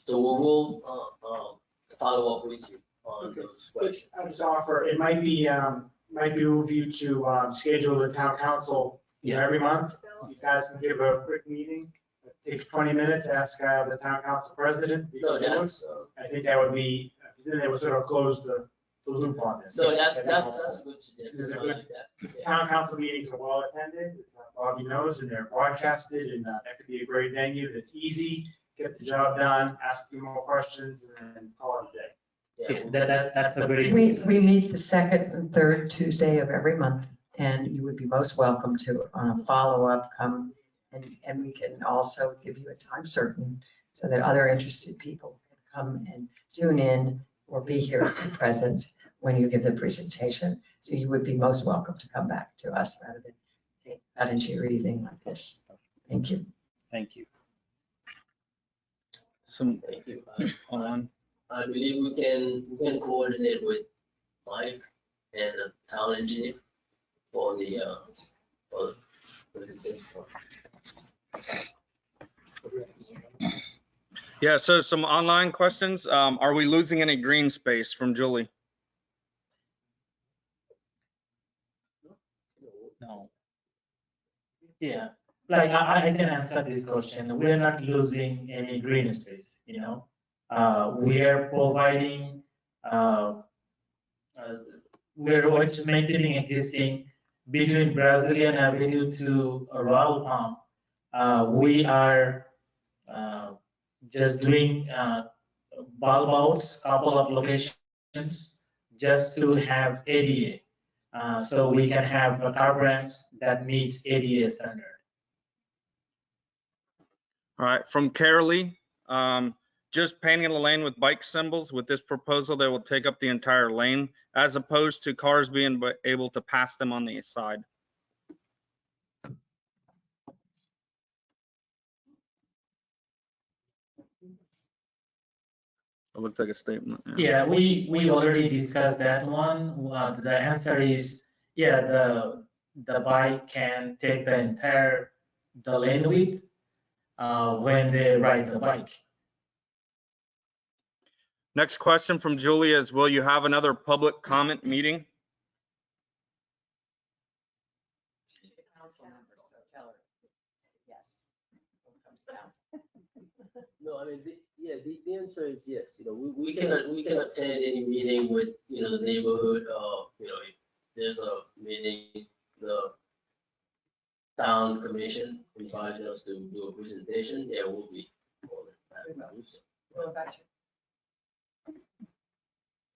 so we will follow up with you on those questions. I'll just offer, it might be of you to schedule a town council, you know, every month. You guys can give a quick meeting, take 20 minutes, ask the town council president. No, that's, I think that would be, then they would sort of close the loop on this. so that's a good suggestion. There's a I good- like that. Yeah. Town council meetings are well attended, as Bobby knows, and they're broadcasted, and that could be a great venue. It's easy, get the job done, ask a few more questions, and then call it a day. Yeah. That's a very. We meet the second and third Tuesday of every month. And you would be most welcome to, on a follow-up, come and we can also give you a time certain so that other interested people can come and tune in or be here present when you give the presentation. So you would be most welcome to come back to us rather than take that into your evening like this. Thank you. Thank you. Some Thank you. on. I believe we can coordinate with Mike and the town engineer for the presentation. Yeah, so some online questions. Are we losing any green space from Julie? No. Yeah, like I can answer this question. We are not losing any green space, you know. We are providing, we're maintaining existing between Brazilian Avenue to Royal Palm. We are just doing bulb outs, couple of locations, just to have ADA. So we can have curb ramps that meets ADA standard. All right, from Carolee, just painting the lane with bike symbols. With this proposal, they will take up the entire lane, as opposed to cars being able to pass them on the side. It looks like a statement. Yeah, we already discussed that one. The answer is, yeah, the bike can take the entire the lane width when they ride the bike. Next question from Julia is, will you have another public comment meeting? She's a council member, so tell her, yes. We'll come to council. No, I mean, the answer is yes. You know, we can attend any meeting with, you know, the neighborhood, you know, if there's a meeting, the town commission invited us to do a presentation, yeah, we'll be. more than happy to do so. What about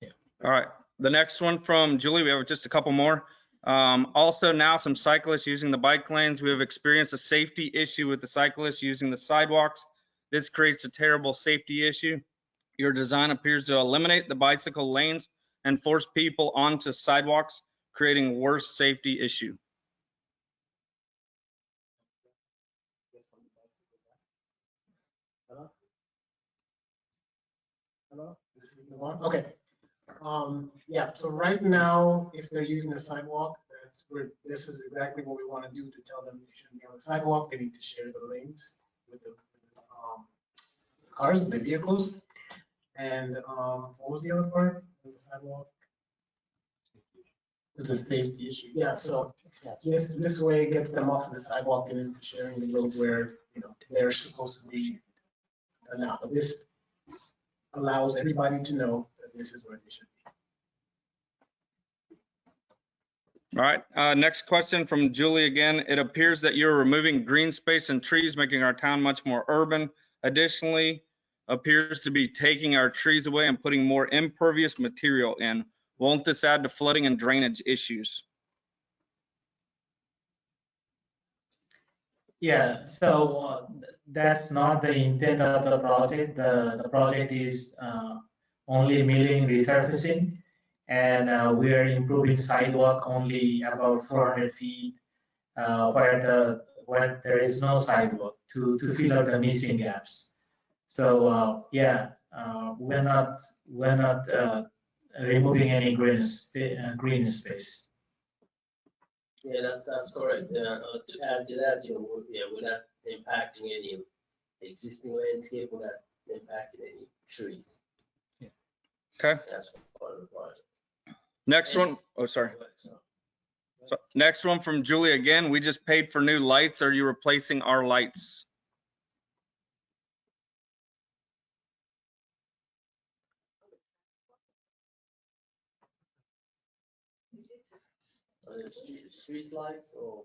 you? All right, the next one from Julie, we have just a couple more. Also now some cyclists using the bike lanes. We have experienced a safety issue with the cyclists using the sidewalks. This creates a terrible safety issue. Your design appears to eliminate the bicycle lanes and force people onto sidewalks, creating worse safety issue. Hello? This is the one? Okay. Yeah, so right now, if they're using the sidewalk, that's where, this is exactly what we want to do to tell them they shouldn't be on the sidewalk. They need to share the lanes with the cars, the vehicles. And what was the other part of the sidewalk? It's a safety issue. Yeah, so this way it gets them off of the sidewalk and into sharing the road where, you know, they're supposed to be. Now, this allows everybody to know that this is where they should be. All right, next question from Julie again. It appears that you're removing green space and trees, making our town much more urban. Additionally, appears to be taking our trees away and putting more impervious material in. Won't this add to flooding and drainage issues? Yeah, so that's not the intent of the project. The project is only milling resurfacing, and we are improving sidewalk only about 400 feet where there is no sidewalk to fill out the missing gaps. So yeah, we're not removing any green space. Yeah, that's correct. To add to that, you know, we're not impacting any existing landscape, we're not impacting any trees. Yeah. Okay. That's part of the project. Next one, oh, sorry. So, next one from Julie again. We just paid for new lights. Are you replacing our lights? Street lights or?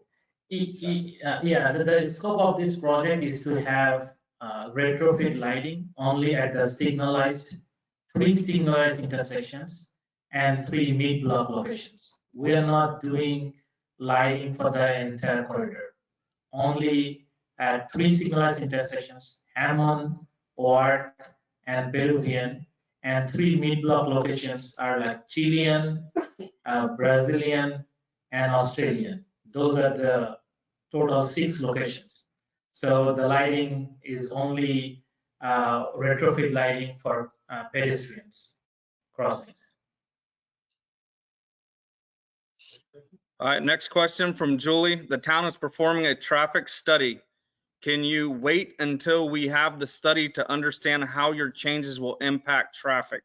Yeah, the scope of this project is to have retrofit lighting only at the three signalized intersections and 3 mid-block locations. We are not doing lighting for the entire corridor. Only at 3 signalized intersections, Hammond, Ward, and Peruvian, and 3 mid-block locations are like Chilean, Brazilian, and Australian. Those are the total 6 locations. So the lighting is only retrofit lighting for pedestrians crossing. All right, next question from Julie. The town is performing a traffic study. Can you wait until we have the study to understand how your changes will impact traffic?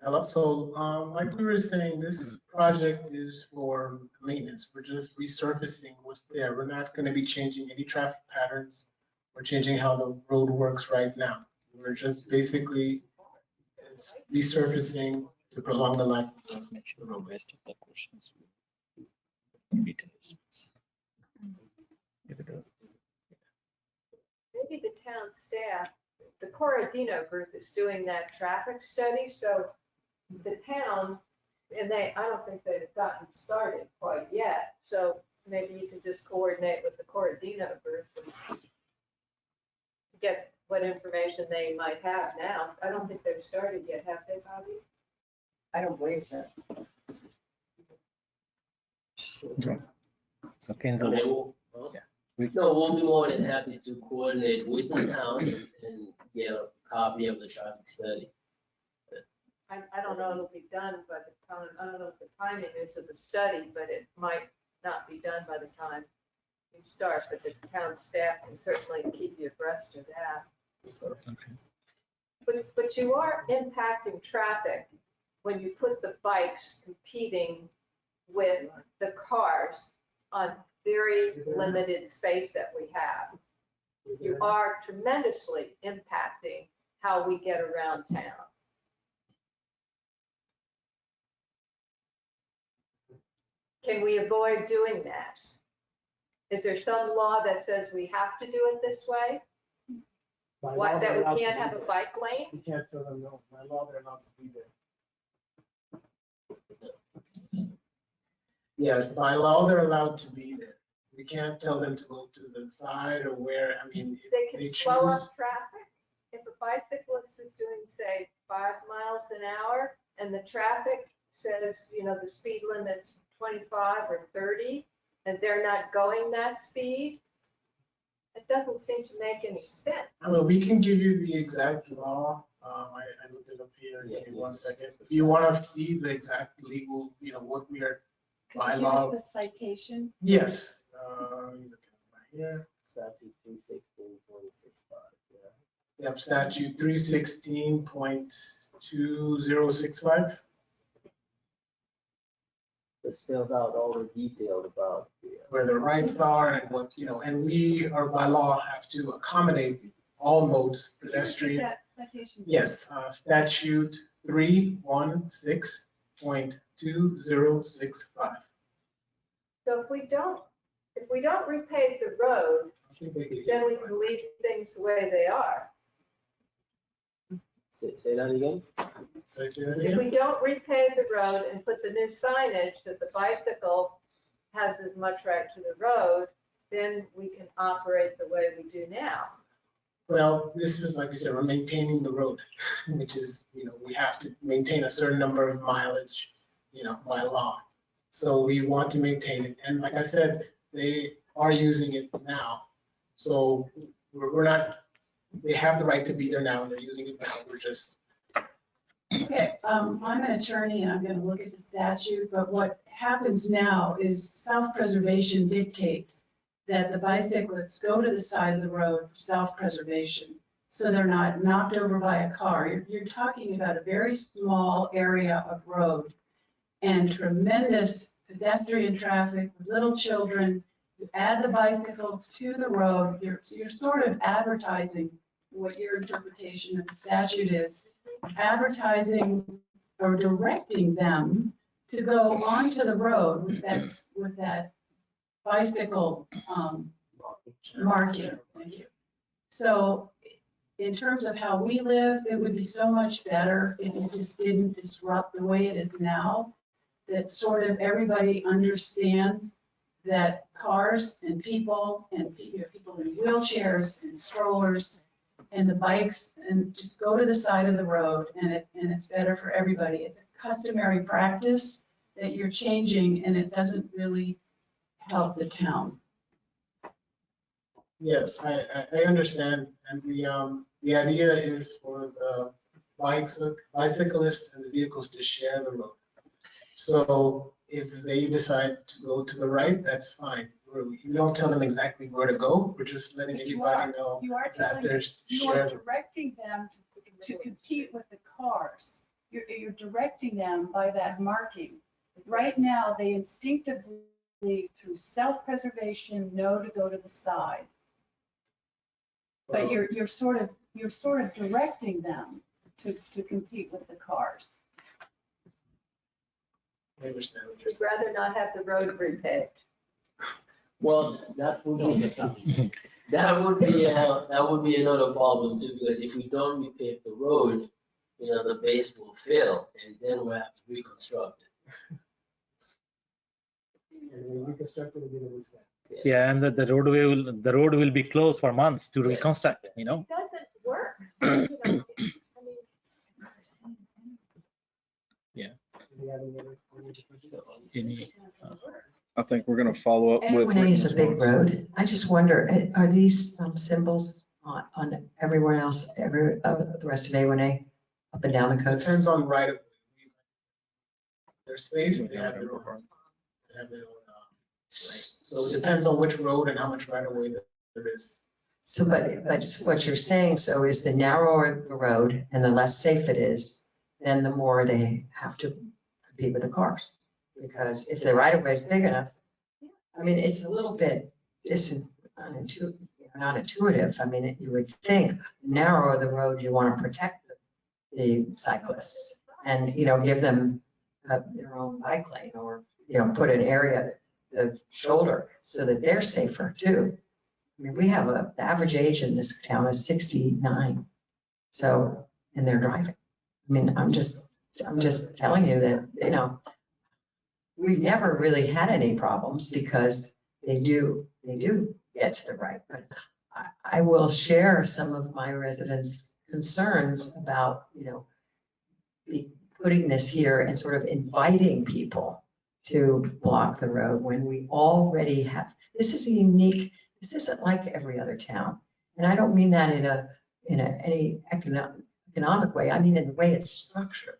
Hello, so like we were saying, this project is for maintenance. We're just resurfacing what's there. We're not going to be changing any traffic patterns. We're changing how the road works right now. We're just basically resurfacing to prolong the life of the road. Rest of the questions. Maybe the town staff, the Corradino group is doing that traffic study, so the town, and I don't think they've gotten started quite yet, so maybe you can just coordinate with the Corradino group and get what information they might have now. I don't think they've started yet, have they, Bobby? I don't believe so. So Kenzo, I mean, we'll be more than happy to coordinate with the town and get a copy of the traffic study. I don't know it'll be done by the time, I don't know what the timing is of the study, but it might not be done by the time you start, but the town staff can certainly keep you abreast of that. But you are impacting traffic when you put the bikes competing with the cars on very limited space that we have. You are tremendously impacting how we get around town. Can we avoid doing that? Is there some law that says we have to do it this way? What, that we can't have a bike lane? You can't tell them no. By law, they're allowed to be there. Yes, by law, they're allowed to be there. We can't tell them to go to the side or where, I mean, if They can slow choose. up traffic. If a bicyclist is doing, say, 5 miles an hour and the traffic says, the speed limit's 25 or 30, and they're not going that speed, it doesn't seem to make any sense. Well, we can give you the exact law. I looked it up here. Give me 1 second. If you want to see the exact legal, what we are by law. Here's the citation. Yes. Let me look at it right here. Statute 316.265, yeah. Yep, statute 316.2065. It spells out all the details about Where the rights are and what, and we are by law have to accommodate all modes, pedestrian. That citation. Yes, statute 316.2065. So if we don't repave the road, I think they could- then we can leave things the way they are. Say that again? So say that If again? we don't repave the road and put the new signage that the bicycle has as much right to the road, then we can operate the way we do now. Well, this is, like we said, we're maintaining the road, which is, we have to maintain a certain number of mileage, by law. So we want to maintain it. And like I said, they are using it now. So we're not, they have the right to be there now and they're using it now. We're just. Okay, I'm an attorney and I'm going to look at the statute, but what happens now is self-preservation dictates that the bicyclists go to the side of the road for self-preservation, so they're not knocked over by a car. You're talking about a very small area of road and tremendous pedestrian traffic with little children. You add the bicycles to the road, you're sort of advertising what your interpretation of the statute is, advertising or directing them to go onto the road with that bicycle marking. Thank you. So in terms of how we live, it would be so much better if it just didn't disrupt the way it is now. That sort of everybody understands that cars and people and people in wheelchairs and strollers and the bikes and just go to the side of the road and it's better for everybody. It's a customary practice that you're changing and it doesn't really help the town. Yes, I understand, and the idea is for the bicyclists and the vehicles to share the road. So if they decide to go to the right, that's fine. You don't tell them exactly where to go, we're just letting everybody know You are that telling, there's you are shared. directing them to compete with the cars. You're directing them by that marking. Right now, they instinctively, through self-preservation, know to go to the side. But you're sort of directing them to compete with the cars. I understand what you're We'd rather not have the road repaved. Well, that would be another problem too, because if we don't repave the road, the base will fail and then we'll have to reconstruct it. saying. Reconstructed will be the least bad. Yeah, and the road will be closed for months to reconstruct, It doesn't work. You know, I mean, I think we're gonna follow up with. A1A is a big road. I just wonder, are these symbols on everyone else, the rest of A1A up and down the coast? Depends on right of way. Their space, they have their own. They have their own. So it depends on which road and how much right of way there is. So, but what you're saying, so is the narrower the road and the less safe it is, then the more they have to compete with the cars. Because if the right of way is big enough, I mean, it's a little bit not intuitive. I mean, you would think the narrower the road, you want to protect the cyclists and, give them their own bike lane or, put an area, the shoulder, so that they're safer too. I mean, we have the average age in this town is 69. So, and they're driving. I mean, I'm just telling you that, we've never really had any problems because they do get to the right. But I will share some of my residents' concerns about, putting this here and sort of inviting people to block the road when we already have, this isn't like every other town. And I don't mean that in any economic way. I mean in the way it's structured.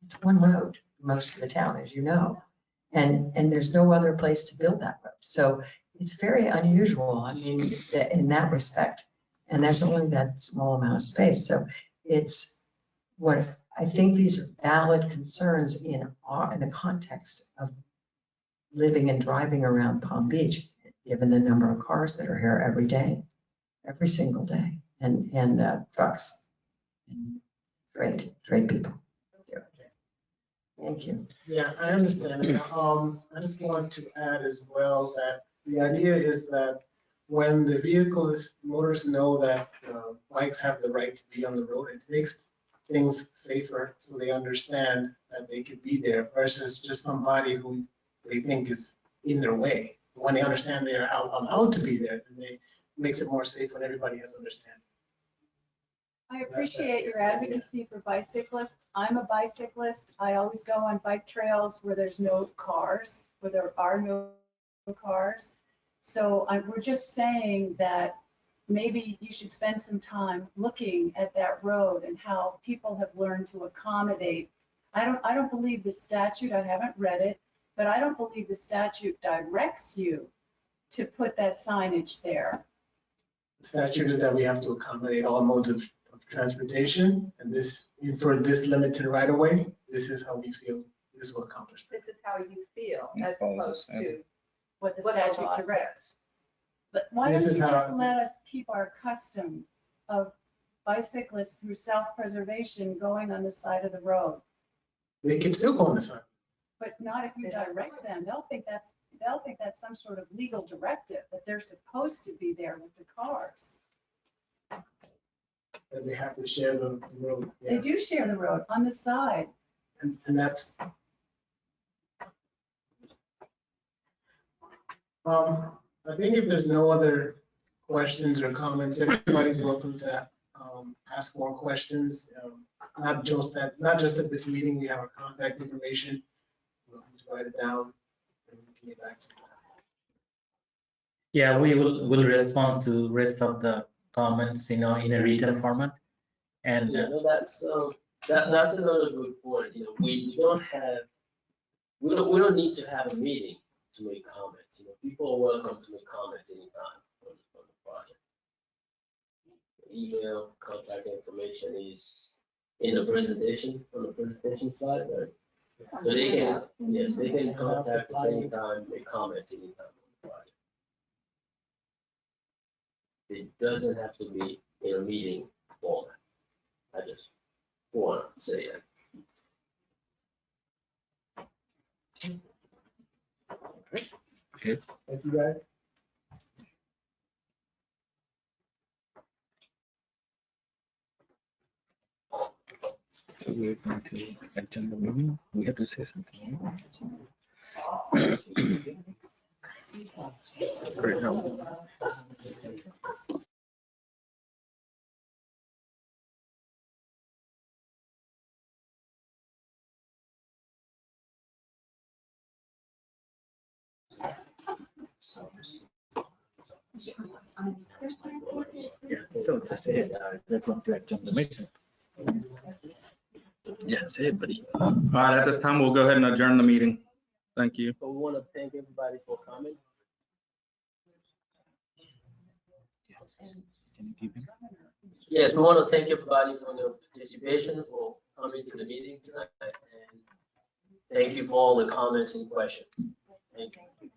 It's one road, most of the town, as you know. And there's no other place to build that road. So it's very unusual, I mean, in that respect. And there's only that small amount of space. So it's what I think these are valid concerns in the context of living and driving around Palm Beach, given the number of cars that are here every day, every single day, and trucks, and trade people. Thank you. Yeah, I understand. I just want to add as well that the idea is that when the motorists know that bikes have the right to be on the road, it makes things safer, so they understand that they could be there versus just somebody who they think is in their way. When they understand they're allowed to be there, then it makes it more safe when everybody has understanding. I appreciate your advocacy for bicyclists. I'm a bicyclist. I always go on bike trails where there's no cars, where there are no cars. So we're just saying that maybe you should spend some time looking at that road and how people have learned to accommodate. I don't believe the statute, I haven't read it, but I don't believe the statute directs you to put that signage there. The statute is that we have to accommodate all modes of transportation, and for this limited right of way, this is how we feel this will accomplish that. This is how you feel as opposed to What the what the statute law directs. But why This don't is you how- just let us keep our custom of bicyclists through self-preservation going on the side of the road? They can still go on the side. But not if you direct them. They'll think that's some sort of legal directive, that they're supposed to be there with the cars. that they have to share the road. They do share the road on the side. And that's. I think if there's no other questions or comments, everybody's welcome to ask more questions. Not just at this meeting, we have our contact information. Welcome to write it down and we can get back to you. Yeah, will respond to rest of the comments, in a written format. And Yeah, no, that's another good point. We don't need to have a meeting to make comments. People are welcome to make comments anytime on the project. Email, contact information is in the presentation, on the presentation slide, right? So they can contact us anytime, make comments anytime on the project. It doesn't have to be in a meeting format. I just want to say that. Okay. Thank you, guys. So we're going to adjourn the meeting. We have to say something. Right now. So that's it. We're going to adjourn the meeting. Yeah, say it, buddy. All right, at this time, we'll go ahead and adjourn the meeting. Thank you. So we want to thank everybody for coming. Can you give him? Yes, we want to thank everybody for their participation, for coming to the meeting tonight, and thank you for all the comments and questions. Thank you.